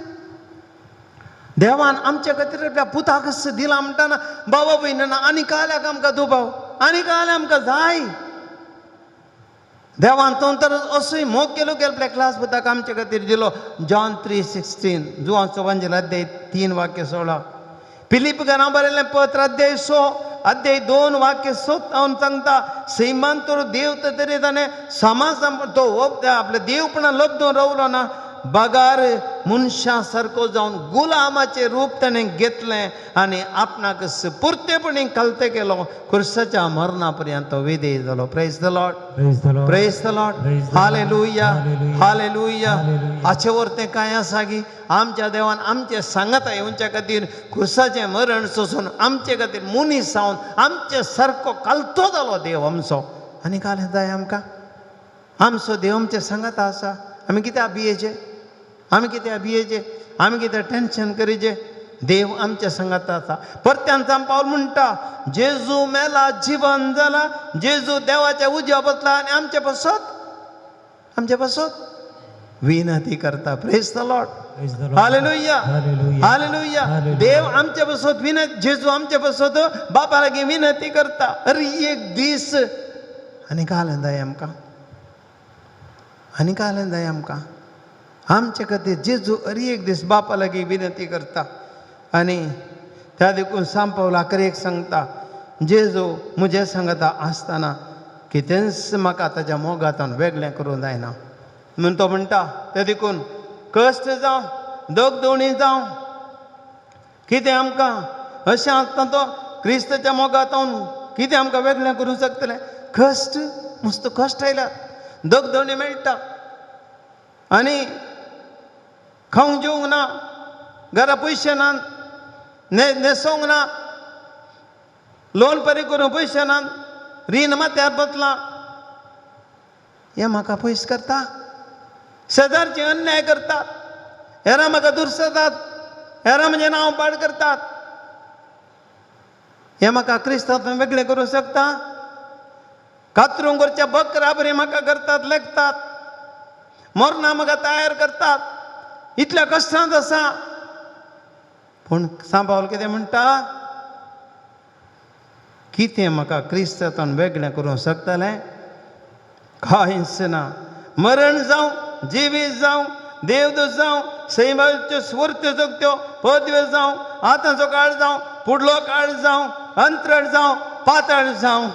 देवान आमचे खातीर आपल्या पुताक दिला म्हणटाना बाबा भयणीनो आनी काल्याक आमकां दुबाव आनी काल्याक आमकां जाय देवान तो तर असोय मोग केलो की आपल्या क्लास पुताक आमचे खातीर दिलो जॉन 3:16 जुवांचो वंजल अध्याय 3 वाक्य 16 फिलिप घरां बरयल्लें पत्र अध्याय 6 अध्याय 2 वाक्य 7 हांव सांगता सैमान तर देव तरी ताणें समाज तो आपल्या देवपणां लब्धून रावलो ना बगार मनशा सारको जावन गुलामाचें रूप ताणें घेतलें आनी आपणाक सुपुर्तेपणी कलते केलो क्रुसाच्या मरणा पर्यंत तो विधेय जालो praise the Lord Praise the Lord. Praise the Lord Praise the Lord. Hallelujah Hallelujah. Hallelujah Hallelujah. हाचे वरतें कांय आसा की आमच्या देवान आमचे सांगता येवच्या खातीर क्रुसाचें मरण सोसून आमचे खातीर मनीस जावन आमचे सारको कालतो जालो देव आमचो आनी काल जाय आमकां आमचो देव आमचे सांगता आसा आमी कित्याक भियेचे आमी कित्याक भियेचे आमी कित्याक टेन्शन करीचे देव आमच्या संगात आसा परत्यान सांत पाऊल म्हणटा जेजू मेला जीवन जाला जेजू देवाच्या उज्या बसला आनी आमचे पासत विनंती करता praise the Lord Praise the Lord. Hallelujah Hallelujah. Hallelujah Hallelujah. देव आमच्या बसत जेजू आमच्या बसत बापा लागीं विनंती करता अरे एक दीस आनी काल जाय आमकां आमचे खातीर जेजू अरे एक दीस बापा लागीं विनंती करता आनी त्या देखून सांत पाऊल आखरेक सांगता जेजू म्हजे सांगता आसतना कितेंच म्हाका ताच्या मोगांतल्यान वेगळें करूं जायना म्हूण तो म्हणटा त्या देखून कश्ट जावं दगदोणी जावं कितें आमकां अशें आसता तो क्रिस्ताच्या मोगांतल्यान कितें आमकां वेगळें करूं शकतलें कश्ट मस्त कश्ट आयल्यात दगदोणी मेळटा आनी खावंक जेवंक ना घरा पयशे ना न्हेसोंक ना लोन फारीक करूंक पयशे ना रीण माथ्यार बसलां हें म्हाका पयस करता शेजारचे अन्याय करतात हेरां म्हाका दुरसतात हेरां म्हजें नांव पाड करतात हे म्हाका क्रिस्तांतून वेगळे करूं शकता? कातरूंगोरच्या बकराबरी म्हाका करतात, लेखतात, मरणां म्हाका तयार करतात, इतल्या कश्टांत आसा. पूण सांबावल कितें म्हणटा? कितें म्हाका क्रिस्तांतून वेगळें करूं शकतलें? कांयच ना. मरण जावं, जिवीत जावं, देवदूत जावं, सैमाच्यो स्वर्त्यो जगत्यो पदव्यो जावं, आतांचो काळ जावं, फुडलो काळ जावं, अंतराळ जावं, पाताळ जावं,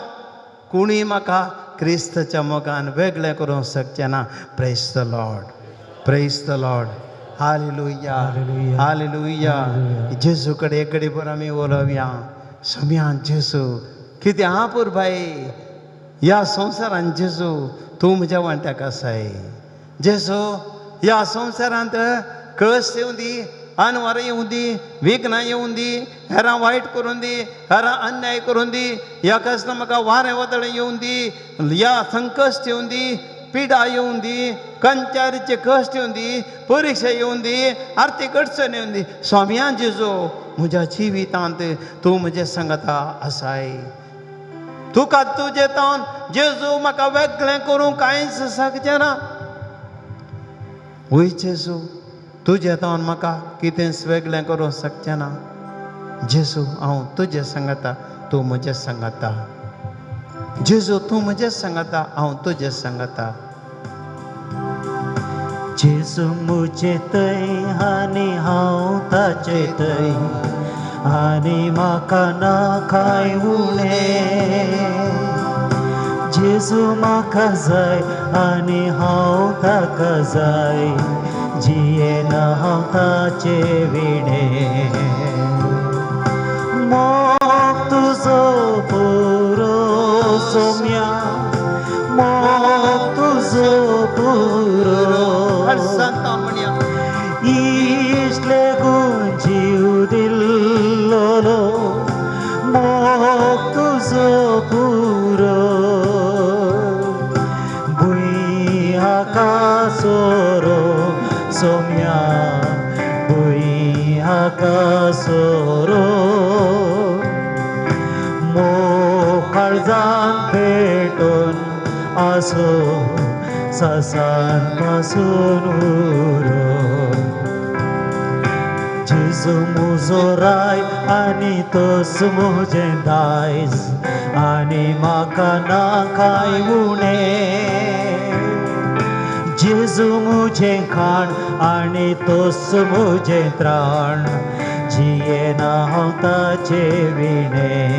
कोणी म्हाका क्रिस्ताच्या मोगान वेगळें करूंक शकचें ना. Praise the Lord, praise the Lord. Hallelujah, hallelujah. Hallelujah. Hallelujah. जेजू कडेन एक घडीभर आमी उलोवया. सोम्यान जेजू कितें आहा पुरबाय, ह्या संवसारान जेजू तूं म्हज्या वांट्याक आसाय. जेजू ह्या संवसारांत कश्ट येवं दी, अनवर येवं दी, विघ्नां येवं दी, हेरां वायट करून दी, हेरां अन्याय करून दी, ह्या कश्टां म्हाका वारें वदळ येवं दी, ह्या संकश्ट येवं दी, पिडा येवं दी, कंचारीचे कश्ट येवं दी, परीक्षा येवं दी, आर्थीक अडचण येवं दी. स्वाम्यान जेजू म्हज्या जिवितांत तूं म्हजे सांगता आसाय. तुका तुजे तावन जेजू म्हाका वेगळें करूंक कांयच शकचें ना. वय जेजू तुजे तावन म्हाका कितेंच वेगळें करूंक शकचें ना. जेजू हांव तुजे सांगता, तूं म्हजें सांगता. जेजू तूं म्हजें सांगता, हांव तुजें सांगता. जेजू मुझे थंय आनी हांव ताचे थंय, आनी म्हाका ना कांय उणें. जेजू म्हाका जाय आनी हांव ताका जाय, जियेना हांव ताचे विणें. मोग तुजो पुरो सोम्या, मोग तुजो पुरो. सांगता म्हणया इश्ले गुण जीव दिल्लोलो, मोग तुजो पुरो. भुंय आकाशोरो सोम्या, भुंय आकाशोरो. मोग काळजान पेटोवन आसो, सासान पासून उरो. जेजू म्हजो राय आनी तोच म्हजें दायज, आनी म्हाका ना कांय उणें. जेजू म्हजें खाण आनी तोच म्हजें त्राण, जियेना हांव ताचे विणें.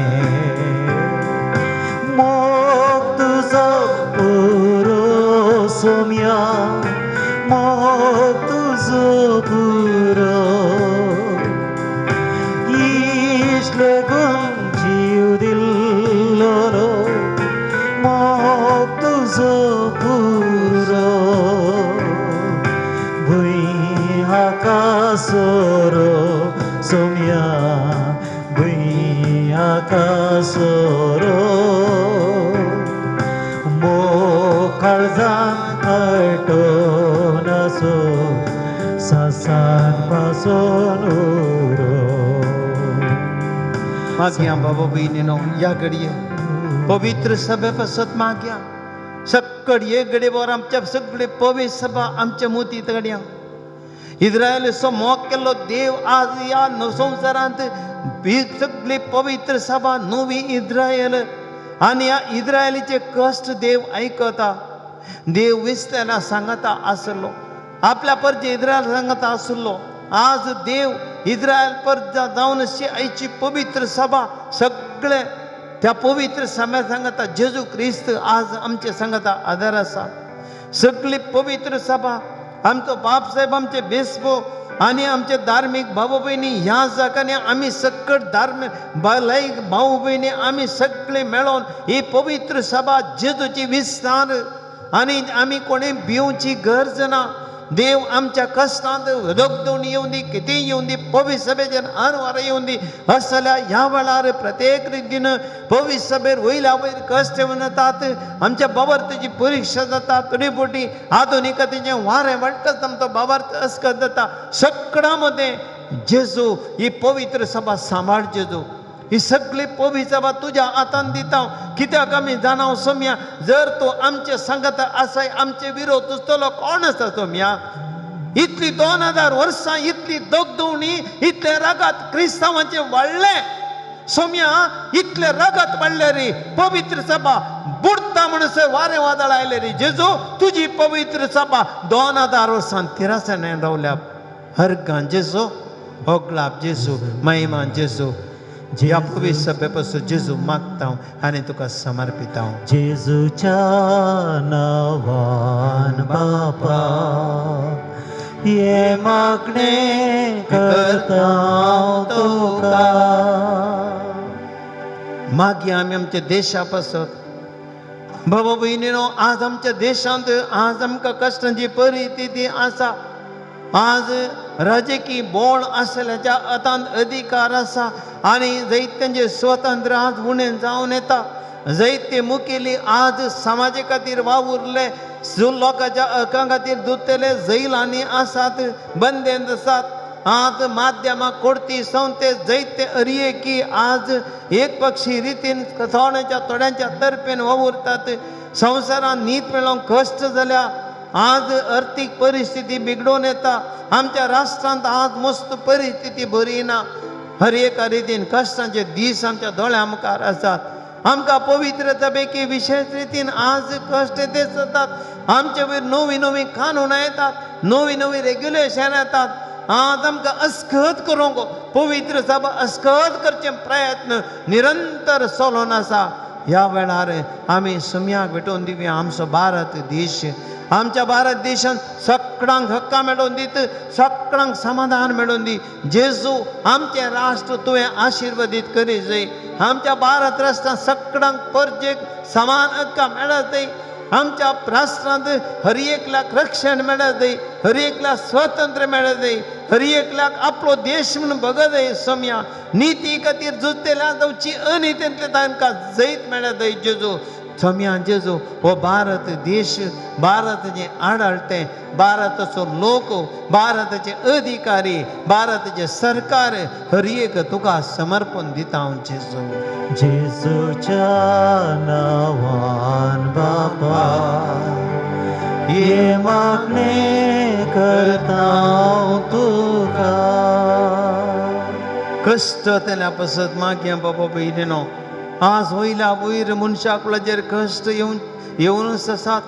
मोग तुजो पुरो सोम्या, मोग तुजो पुरो. इश्ले गुण जीव दिल्लोलो, मोग तुजो पुरो. भुंय आकाशोरो सोम्या, भुंय आकाशोरो. मोग काळजान पेटोवन आसो, सासान पासून उरो. मागया बाबा भयणीनो, या घडये पवित्र सभे पासत मागया. सक्कड एक घडीभर आमच्या सगळे पवित्र सभा आमच्या मोतीत घडया. इस्रायलीचो मोग केल्लो देव आज या संवसारांत ही सगळी पवित्र सभा नवी इस्रायल आनी ह्या इस्रायलीचे कश्ट देव आयकता. देव विसलेला सांगता आसलो, आपल्या परजे इस्रायल सांगता आसलो. आज देव इस्रायल पर जावन आयची पवित्र सभा सगळे त्या पवित्र सभा सांगता जेजू क्रिस्त आज आमचे सांगता आदार आसा. सगळी पवित्र सभा आमचो बाप साहेब, आमचे बेसबो आनी आमचे धार्मीक भाऊ भयणी ह्या जागांनी आमी सकट धार्मीक भलायक भाऊ भयणी आमी सगळे मेळोन ही पवित्र सभा जेजूची विस्तार आनी आमी कोणी भिवची गरज ना. देव आमच्या कश्टांत रगदोण येवं दी, कितें येवं दी, पवित्र सभेचेर अनवर येवं दी. असल्या ह्या वेळार प्रत्येक रितीन पवित्र सभेर वयल्या वयर कश्ट येवन येतात. आमच्या बाबार्थाची परीक्षा जाता, तडीपोटी आधुनिकतेचें वारें वाडटत आमचो बाबार्थ अस्कत जाता. सगळ्या मध्ये जेजू ही पवित्र सभा सांबाळ जेजू. ही सगळी पोवी सभा तुझ्या हातान दिता कित्याक आमी जाणाव सोम्या जर तो आमचे सांगत आसाय आमचे विरोध तुजतलो कोण आसा सोम्या इतली 2000 वर्सां इतली दगदवणी इतले रगत क्रिस्तांवांचे वाडले सोम्या इतले रगत वाडले रे पवित्र सभा बुडता म्हणसर वारे वादळ आयले रे जेजू तुझी पवित्र सभा 2000 वर्सां तिरासाने रावल्या हरगां जेजू होगलाप जेजू महिमा जेजू या पवित्र सभेपासून जेजू मागता आणि तुका समर्पिता जेजूच्या नावान बापा ये मागणे करता तुका मागी आमी आमच्या देशा बाबा भयणीनो आज आमच्या देशांत आज आमकां कश्टांची परिस्थिती आसा आज राजकीय बोळ आसल्याच्या हातांत अधिकार आसा आनी जायत्यांचे स्वतंत्र आज उणें जावन येता जायते मुखेली आज समाजा खातीर वावुरले लोकांच्या हक्कां खातीर दुत्तले जैलांनी आसात बंदेंत आसात आज माध्यमां कोर्टी संस्थे जायते अरियेकी आज एकपक्षी रितीन थोड्यांच्या तर्फेन वावुरतात संवसारांत न्हीद मेळोवंक कश्ट जाल्या आज आर्थीक परिस्थिती बिगडून येता आमच्या राष्ट्रांत आज मस्त परिस्थिती बरी ना हर एका रितीन कश्टांचे दीस आमच्या दोळ्या मुखार आसात आमकां पवित्रतापैकी विशेष रितीन आज कश्ट तेच जातात आमचे वयर नवी नवी कानूनां येतात नवी नवी रेग्युलेशन येतात आज आमकां अस्खद करूंक पवित्र सभा अस्खद करचे प्रयत्न निरंतर चलोन आसा ह्या वेळार आमी सुम्याक भेटोवन दिवया आमचो भारत देश आमच्या भारत देशांत सगळ्यांक हक्कां मेळोवन दीत सगळ्यांक समाधान मेळोवन दी जेजू आमचें राष्ट्र तुवें आशिर्वादीत करी जय आमच्या भारत राष्ट्रांत सगळ्यांक परजेक समान हक्कां मेळत दी आमच्या राष्ट्रांत हर एकल्याक रक्षण मेळत दी हर एकल्याक स्वातंत्र्य मेळत दी हर एकल्याक आपलो देश म्हणून बगत दी सोम्या नीती खातीर झुजतेल्या जावची अनितींतले तांकां जैत मेळत दी जेजू सोम्या जेजू हो भारत देश भारताचे आडळते भारताचो लोक भारताचे अधिकारी भारताचे सरकार हर एक तुका समर्पण दिता हांव जेजू जेजूच्या नावान बापा ये मागणे करता तुका कष्ट तेल्या पासत मागया बाबा भयणीनो आज वयल्या वयर मनशाकुलाचेर कश्ट येवनूच आसात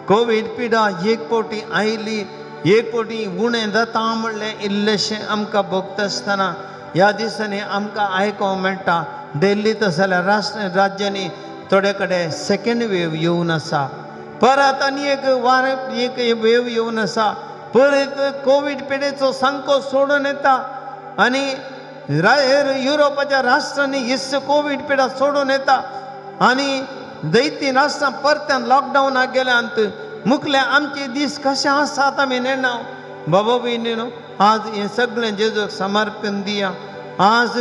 कोवीड पिडा एक फावटी आयली एक फावटी उणें जाता म्हणलें इल्लेशें आमकां भोगता आसतना ह्या दिसांनी आमकां आयकोंक मेळटा दिल्लीत जाल्यार राज्यांनी थोडे कडेन सेकंड वेव येवन आसा परत आनी एक वेव येवन आसा परत कोवीड पिडेचो सांको सोडून येता आनी युरोपाच्या राष्ट्रांनी हिस्स कोवीड पिडा सोडून येता आनी जायतीं राष्ट्रां परत्यान लॉकडावनाक गेल्यांत मुखले आमचे दीस कशें आसात आमी नेणाव बाबा भयणीनो आज हें सगळें जेजूक समर्पण दिया आज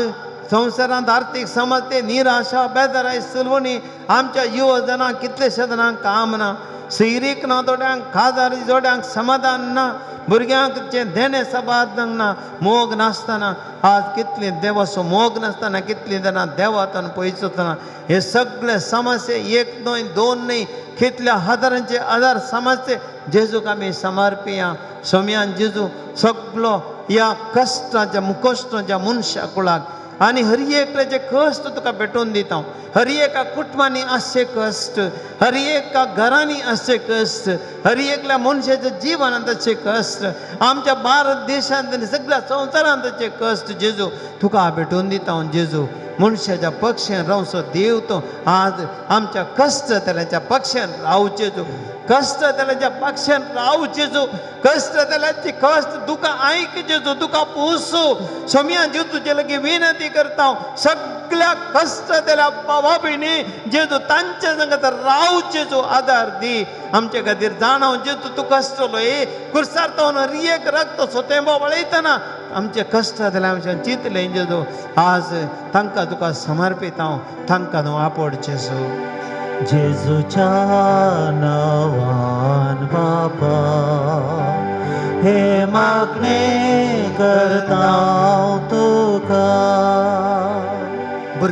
संवसारांत आर्थीक समस्या निराशा बेजाराय सुलवणी आमच्या युवजनांक कितलेशे जाणांक काम ना सैरीक ना थोड्यांक खाजारी जोड्यांक समाधान ना भुरग्यांचे देणे सबादांक ना मोग नासतना आज कितली देवाचो मोग नासतना कितलीं जाणां देवातान पयसतना हे सगळे समस्ये एक न्हय दोन न्हय कितल्या हजारांचे हजार समस्ये जेजूक आमी समर्पिया सोम्यान जेजू सगळो ह्या कश्टाच्या मनशा कुळाक आनी हर एकल्याचे कश्ट तुका भेटोवन दिता हर एका कुटुंबांनी आसचे कश्ट हर एका घरांनी आसचे कश्ट हर एकल्या मनशाच्या जिवनांत आसचे कश्ट आमच्या भारत देशांत आनी सगळ्या संवसारांत आसचे कश्ट जेजू तुका भेटोवन दिता जेजू मनशाच्या पक्षान रावचो देव तो आज आमच्या कश्ट तेल्याच्या पक्षान रावचे जो कश्ट तेल्याच्या पक्षान रावचे जो कश्ट तेल्याची कश्ट तुका आयक जेजू तुका पोसो सोम्या जेजू तुजे लागीं विनंती करता सगळ्या कश्ट तेल्या भावा भयणी जेजू तांचे संगत रावचे जो आदार दी आमचे खातीर जाणव जेजू तूं कश्टलो हे कुर्सार तो रियेक रगत सोतेंबो वळयतना आमचे कश्ट जाल्यार आमच्यान चिंतलें जेजू आज तांकां तुका समर्पित हांव तांकां न्हू आपड जेजू जेजूच्या नावान बापा हे मागणे करता तुका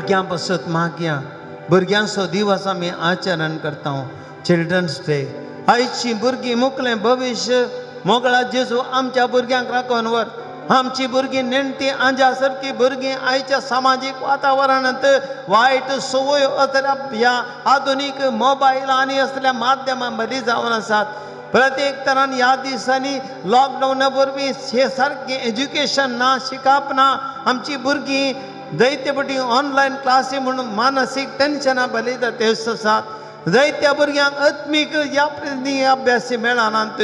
भुरग्यां पासत मागया भुरग्यांचो दिवस आमी आचरण करता चिल्ड्रन्स डे आयची भुरगीं मुखलें भविश्य मोगळा जेजू आमच्या भुरग्यांक राखून व्हर आमची भुरगीं नेणटी आंजा सारकी भुरगीं आयच्या सामाजीक वातावरणांत वायट संवयो असल्या ह्या आधुनीक मोबायल आनी असल्या माध्यमां मदीं जावन आसात प्रत्येक तरान ह्या दिसांनी लॉकडावना वरवीं हे सारकें एज्युकेशन ना शिकप ना आमची भुरगीं जायते फावटी ऑनलायन क्लासी म्हणून मानसीक टेन्शनां बलयता ते आसात जायत्या भुरग्यांक आत्मीक ह्या अभ्यासी मेळनात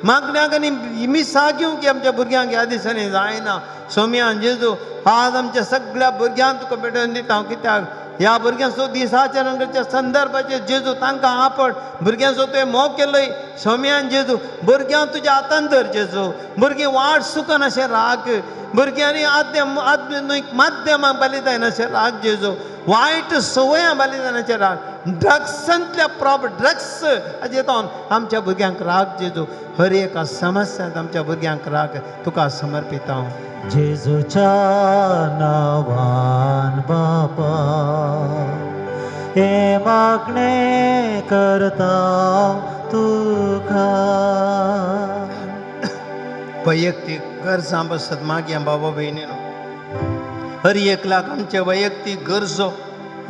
मागण्याक आनी मिसा घेवंक की आमच्या भुरग्यांक ह्या दिसांनी जायना सोम्यान जेजू आज आमच्या सगळ्या भुरग्यांक तुका भेटोवन दिता कित्याक ह्या भुरग्यांचो दिसाचरण करच्या संदर्भाचेर जेजू तांकां आपड भुरग्यांचो तुवें मोग केलोय सोम्यान जेजू भुरग्यांक तुज्या हातान धर जेजू भुरगीं वाट चुकन अशें राख भुरग्यांनी आधुनीक माध्यमां बलिदान अशें राख जेजू वायट संवयां बलिदानाचेर राख ड्रग्सांतल्या ड्रग्स हाजे जावन आमच्या भुरग्यांक राख जेजू हर एका समस्यांत आमच्या भुरग्यांक राख तुका समर्पिता हांव जेजूच्या नांवान बापा हे मागणे करता तुका वैयक्तीक गरजां बसत मागया बाबा भयणीनो हर एकल्याक आमचे वैयक्तीक गरजो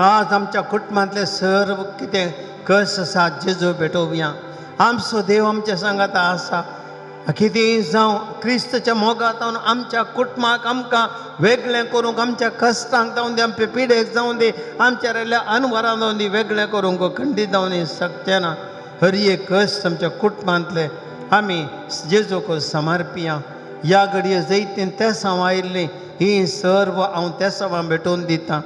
आज आमच्या कुटुंबांतले सर्व कितें कस आसा जेजू भेटोवया आमचो देव आमच्या सांगाता आसा कितेंय जावं क्रिस्तच्या मोगात जावन आमच्या कुटुंबाक आमकां वेगळें करूंक आमच्या कश्टांक जावं दी आमच्या पिडेक जावं दी आमच्या राहिल्या अनवरां जावं दी वेगळें करूंक खंडीत जावन शकचें ना हर एक कश्ट आमच्या कुटुंबांतले आमी जेजूक समर्पिया ह्या घडये जैतीन तेसांव आयिल्लीं ही सर्व हांव तेसांवां भेटोवन दितां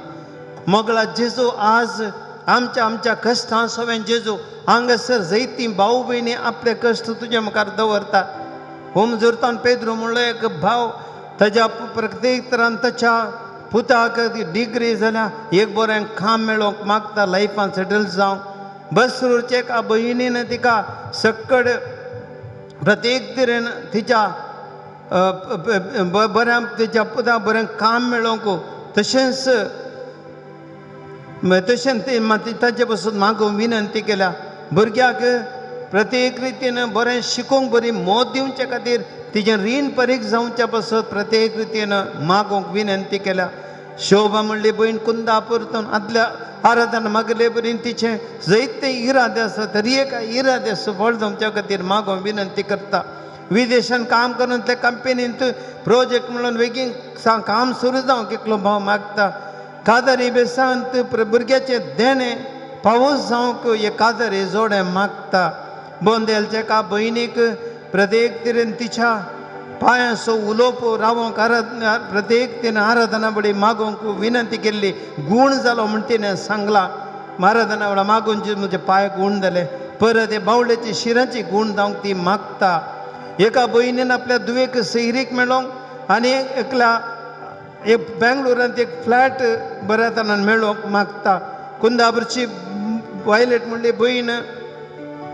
मोगळा जेजू आज आमच्या कश्टां सोवें जेजू हांगासर जैतीं भाऊ भयणी आपले कश्ट तुज्या मुखार दवरता जोरतान पेद्रू म्हणलो एक भाव ताच्या प्रत्येक तरान ताच्या पुताक डिग्री जाल्या एक बरें काम मेळोवंक मागता लायफान सेटल जावं बसरूरचे एका भयणीन तिका सक्कड प्रत्येक तरेन तिच्या बऱ्या तिच्या पुताक बरें काम मेळोवंक तशेंच ताचे पासून मागून विनंती केल्या भुरग्याक प्रत्येक रितीन बरें शिकोवंक बरी मोद दिवचे खातीर तिचें रीण परीख जावच्या पासत प्रत्येक रितीन मागोवंक विनंती केल्या शोभा म्हणली भयण कुंदापूरतून आदल्या आराधना मागले बरी तिचें जायते इरादे आसा तरी एक इरादे सफळ जावच्या खातीर मागोवंक विनंती करता विदेशान काम करून त्या कंपनींत प्रोजेक्ट म्हणून बेगीन काम सुरू जावंक कितलो भाव मागता कादरी बेसांत भुरग्याचे देणे पावस जावंक हे कादरी जोडे मागता बोंदेलच्या एका भयणीक प्रत्येक तरेन तिच्या पांयाचो उलोवप रावोंक प्रत्येक तिणें आराधना बडी मागोवंक विनंती केल्ली गूण जालो म्हण तिणें सांगला आराधना बडा मागून जे म्हजे पांय गूण जाले परत हे बावड्याची शिराची गूण जावंक ती मागता एका भयणीन आपल्या दुवेक सैरीक मेळोवंक आनी एकल्या एक बेंगलोरांत एक फ्लॅट बऱ्या तरान मेळोवंक मागता कुंदापूरची वायलेट म्हणली भयण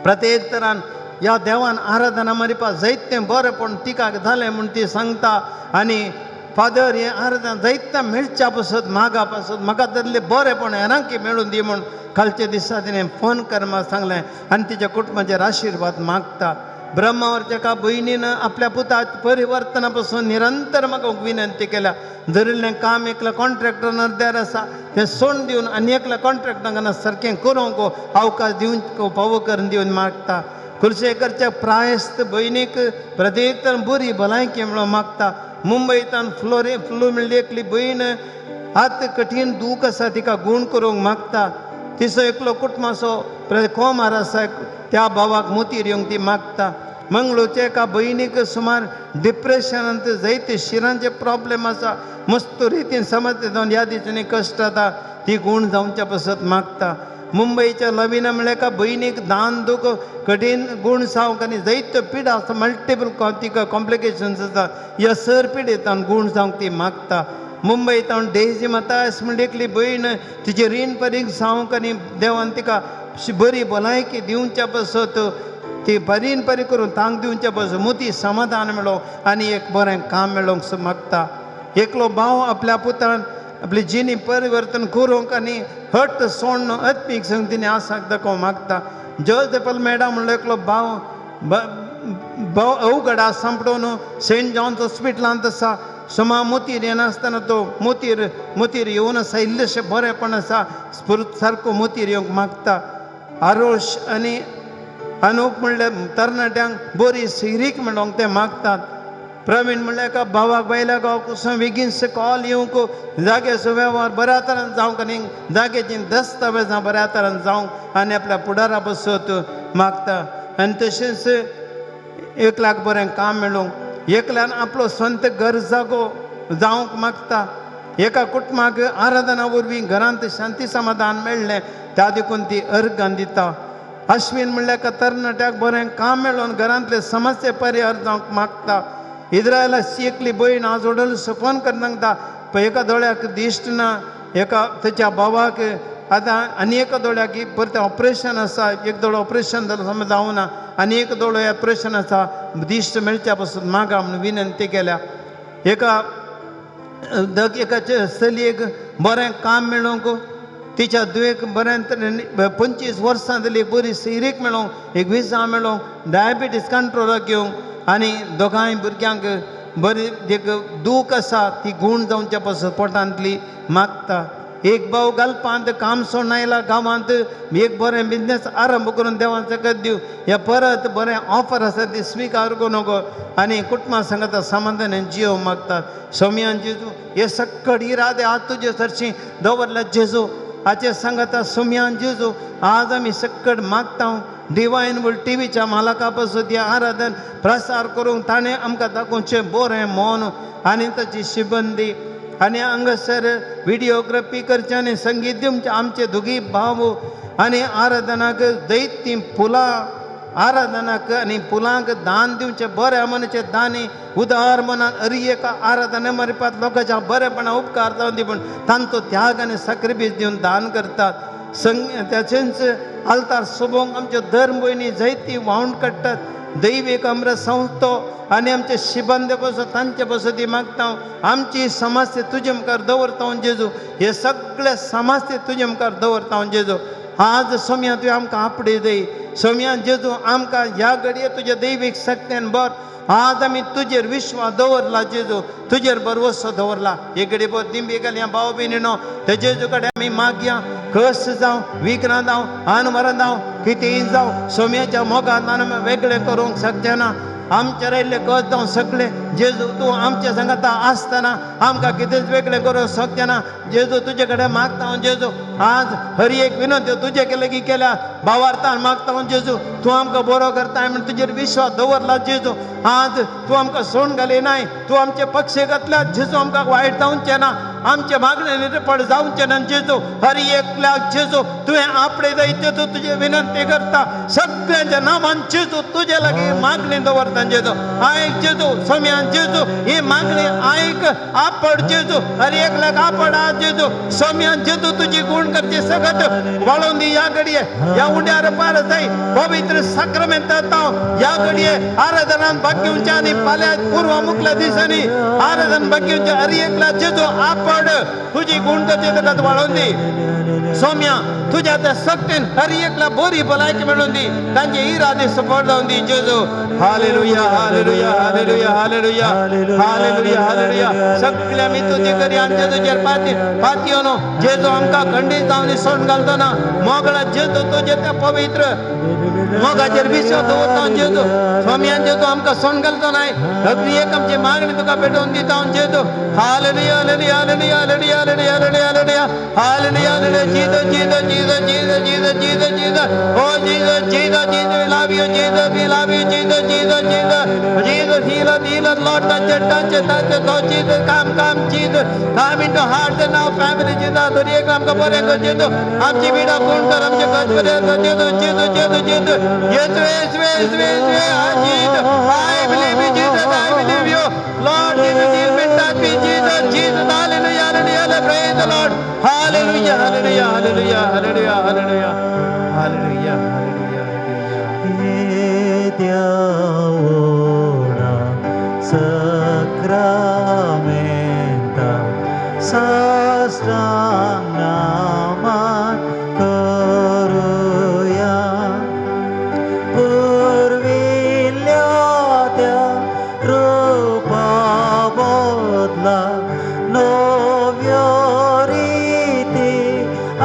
प्रत्येक तरान ह्या देवान आराधना मारपा जायतें बरेंपण तिका जालें म्हूण ती सांगता आनी फादर हें आराधना जायतें मेळच्या पासत मागा पासत म्हाका धरलें बरेंपण हेरांकी मेळून दी म्हूण कालच्या दिसा तिणें फोन करपाक सांगलें आनी तिच्या कुटुंबाचेर आशिर्वाद मागता ब्रह्मावरच्या एका भयणीन आपल्या पुताच्या परिवर्तना पासून निरंतर म्हाका विनंती केल्या धरिल्लें काम एकल्या कॉन्ट्रॅक्टर अर्द्यार आसा तें सोडून दिवन आनी एकल्या कॉन्ट्रॅक्टरांक सारकें करूंक अवकाश दिवन फावो करून दिवन मागता कुलशेखरच्या प्रायस्त भयणीक प्रत्येक तर बरी भलायकी म्हणून मागता मुंबयतान फ्लो म्हणली एकली भयण आत कठीण दूख आसा तिका गूण करूंक मागता तिचो एकलो कुटुंबाचो कोमार आसा त्या भावाक मोतीर येवंक ती मागता मंगळूरच्या एका भयणीक सुमार डिप्रेशनांत जायते शिरांचे प्रॉब्लेम आसा मस्त रितीन समस्या जावन ह्या दिसांनी कश्ट जाता ती गूण जावच्या पासत मागता मुंबईच्या लविना म्हणल्या एका भयणीक दान दूख कठीण गूण जावंक आनी जायत्यो पिडा आसा मल्टिपल तिका कॉम्प्लिकेशन्स आसा ह्या सर पिडेतान गूण जावंक ती मागता मुंबयतान डेझी मतायस म्हणली एकली भयण तिची रीण परीख जावंक आनी देवान तिका बरी भलायकी दिवच्या पासत ती बरीन बरी करून तांक दिवच्या पासत मोती समाधान मेळो आनी एक बरें काम मेळोवंक मागता एकलो भाव आपल्या पुतान आपली जिणी परिवर्तन करूंक आनी हट्ट सोडणं आत्मीक संगतीने आसाक दाखोवंक मागता. जोसेफल मेडा म्हणलो एकलो भाव अवघडा सांपडोवन सेंट जॉन्स हॉस्पिटलांत आसा. सोमा मोतीर येनासतना तो मोतीर येवन आसा. इल्लेशें बरेंपण आसा. स्पुर्त सारको मोतीर येवंक मागता. आरोश आनी अनूप म्हणल्यार तरणाट्यांक बरी सिरीक मेळोंक ते मागतात. प्रवीण म्हणल्यार एका भावाक बायल्या गांव बेगीनसो कॉल येवंक जाग्याचो वेव्हार बऱ्या तरान जावंक आनी जाग्याची दस्तावेजां बऱ्या तरान जावंक आनी आपल्या पुढारा बसत मागता. आनी तशेंच एकल्याक बरें काम मेळोवंक एकल्यान आपलो स्वंत घर जागो जावंक मागता. एका कुटुंबाक आराधना वरवीं घरांत शांती समाधान मेळ्ळें त्या देखून ती अर्गां दिता. अश्विन म्हणल्यार एका तरणाट्याक बरें काम मेळोवन घरांतले समस्या परिहार जावंक मागता. इस्रायलाची एकली भयण आज ओडल सपोन करनांगता पण एका दोळ्याक दिश्ट ना. एका तेच्या भावाक आतां आनी एका दोळ्याक परतें ऑपरेशन आसा. एक दोळो ऑपरेशन जालो समज जावना आनी एक दोळो ऑपरेशन आसा. दिश्ट मेळच्या पासून मागा म्हणून विनंती केल्या. एका चलयेक बरें काम मेळोवंक तिच्या दुयेक बरें 25 वर्सां जाली एक बरी सिरीक मेळोवंक एक विजा मेळोवंक डायबिटीज कंट्रोलाक येवंक आनी दोगांय भुरग्यांक बरी एक दूख आसा ती गूण जावच्या पासून पोटांतली मागता. एक भाव घालपांत काम सोडून आयला गांवांत एक बरें बिझनेस आरंभ करून देवान सकत दिवं. हे परत बरें ऑफर आसा ती स्विकार करूं नगो आनी कुटुंबा सांगता समाधानान जियो मागतात. सौम्यान जेजू हे सक्कड इरादे आज तुजे सरशी दवरल्या जेजू हाचे सांगता. सौम्यान जेजू आज आमी सक्कड मागता डिवायन वर्ल्ड टीव्हीच्या मालका पासून ती आराधन प्रसार करूंक ताणें आमकां दाखोवचें बरें मौन आनी ताची शिबंदी आनी हांगासर व्हिडिओग्राफी करचें आनी संगीत दिवचें आमचे दोगी भाव आनी आराधनाक दैतीं फुलां आराधनाक आनी फुलांक दान दिवचें बऱ्या मनाचें दानी उदार मनान एका आराधना मारपात लोकांच्या बरेपणा उपकार जावन दी पूण तांचो त्याग आनी साक्रिफीस दिवन दान करतात. त्याचेंच आल्तार सोबोंक आमच्यो धर्म भयणी जायती व्हांवून काडटात. दैवीक अमृत संस्थो आनी आमचे शिबंद पासून तांचे पासून ती मागता. आमची समस्या तुजे मुखार दवरता जेजू. हे सगळे समस्या तुजे मुखार दवरता जेजू. आज सोम्या तुवें आमकां आपणे दय. सोम्या जेजू आमकां ह्या घडये तुजे दैवीक शक्तीन भर. आज आमी तुजेर विश्वास दवरला जेजू. तुजेर भरवसो दवरला. एक घडी भर दिंबी गेल्या भाव भयणीनो ते जेजू कडेन आमी मागया. कस जावं विघ्न जावं आनमरण जावं कितेंय जावं सोम्याच्या मोगान आमी वेगळें करूंक शकचे ना. आमचे रायल्ले कस जावं सगळे जेजू तूं आमच्या सांगाता आसतना आमकां कितेंच वेगळें करूंक शकचे ना. जेजू तुजे कडेन मागता जेजू. आज हरी एक विनंती तुजे केले केल्या भावार्थान मागता जेजू. तूं आमकां बरो करताय म्हण तुजेर विश्वास दवरला जेजू. आज तूं आमकां सोडून घाली नाय. तूं आमचे पक्षे घातल्या जेजू. आमकां वायट जावचें ना. आमचे मागणे निरपड जावचें ना जेजू. हरी एकल्याक जेजू तुवें आपणे दय जेजू. तुजे विनंती करता सगळ्यांच्या नांवान जेजू तुजे लागीं मागणी दवरता जेजू. आयक जेजू सोम्यान जेजू ही मागणी आयक आपड जेजू. हरी एकल्याक आपड आज जेजू. सोम्यान जेजू तुजी गुण करची सगत वाळोवन दी. या घडये या उंड्यार पार जाय पवित्र साक्रमेंत ह्या घडये आराधनान भाग घेवचे आनी फाल्यां पूर्व मुखल्या दिसांनी आराधन भाग घेवचे. हरी एकल्या जेजू आपड तुजी गुण करची सगत वाळोवन दी. सोम्या तुज्या त्या सक्तीन हरी एकल्या बरी भलायकी मेळोवन दी. तांचे इरादे सफळ जावन दी जेजू. Hallelujah hallelujah hallelujah hallelujah hallelujah hallelujah. सगळ्या मी तुजी करी आमच्या तुजेर पातयो न्हू जेजू. आमकां खंडीत जावन सोडून घालतो ना मोगळा जेजू. तुजे त्या पवित्र मोगाचेर विश्वास दवरता जेजू. स्वाम्यान जेजू आमकां सोडून घालतो नाय. सगळी एक आमची मागणी तुका पेटोवन दिता जेजू. Hallelujah hallelujah hallelujah hallelujah hallelujah hallelujah hallelujah hallelujah. Jesus Jesus Jesus Jesus Jesus Jesus Jesus oh Jesus Jesus Jesus we love you Jesus we love you Jesus Jesus Jesus Jesus heal us heal us Lord touch it touch it touch it Lord Jesus come Jesus come into hearts and now family Jesus. तरी एक आमकां बरें कर जेजू. आमची विडा पूर्ण कर आमचे कश्ट बरें कर जेजू जेजू जेजू जेजू Yesu Yesu Yesu Yesu Jesus. I believe in Jesus. I believe you Lord Jesus. Heal me touch me Jesus Jesus. Hallelujah hallelujah praise the Lord. Hallelujah hallelujah hallelujah hallelujah hallelujah hallelujah Sacramenta सोदला नव्यो रीती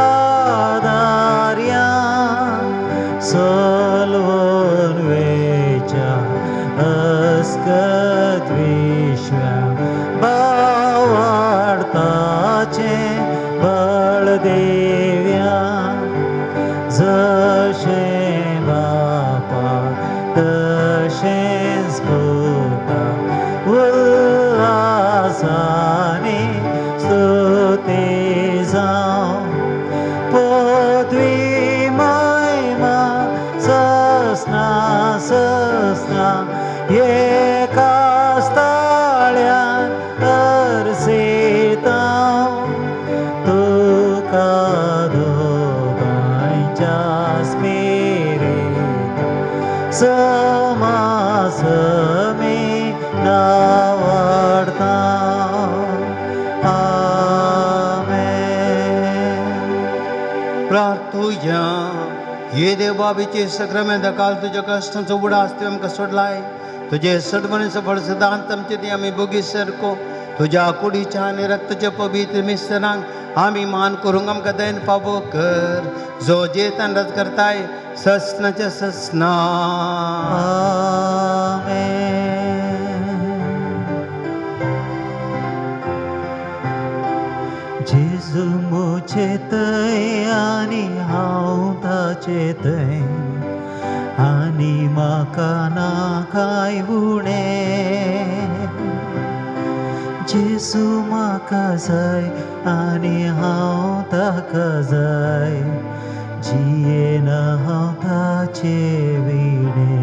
आदार्या सोलवून वेच्या अस्कत विश्व्या बावाडताचे बळदेव्या जशें बापा तशेंच पुता उल्हासाने स्तुती जावं पदवी महिमा ससना ससना एकाच ताळ्यान अर्सेता तुका दोगांयच्या स्मिरेता समासमी नावाडता आमेन. प्रार्थुया ये देव बाबीचे सक्रमेंत काल तुझ्या कष्टांचो बुडा आसते आमकां सोडलाय तुझे सडमणीचो फळ सिद्धांत आमचे ती आमी बोगी सरको तुझ्या कुडीच्या आनी रक्ताच्या पवित्र मिस्त्रांक आमी मान करूंक आमकां दयन फावो कर जो जेतान रज करताय ससनाच्या ससना जेजू मुझे थंय आनी हांव ताचे थंय आनी म्हाका ना कांय उणें जेजू म्हाका जाय आनी हांव ताका जाय जियेना हांव ताचे विणे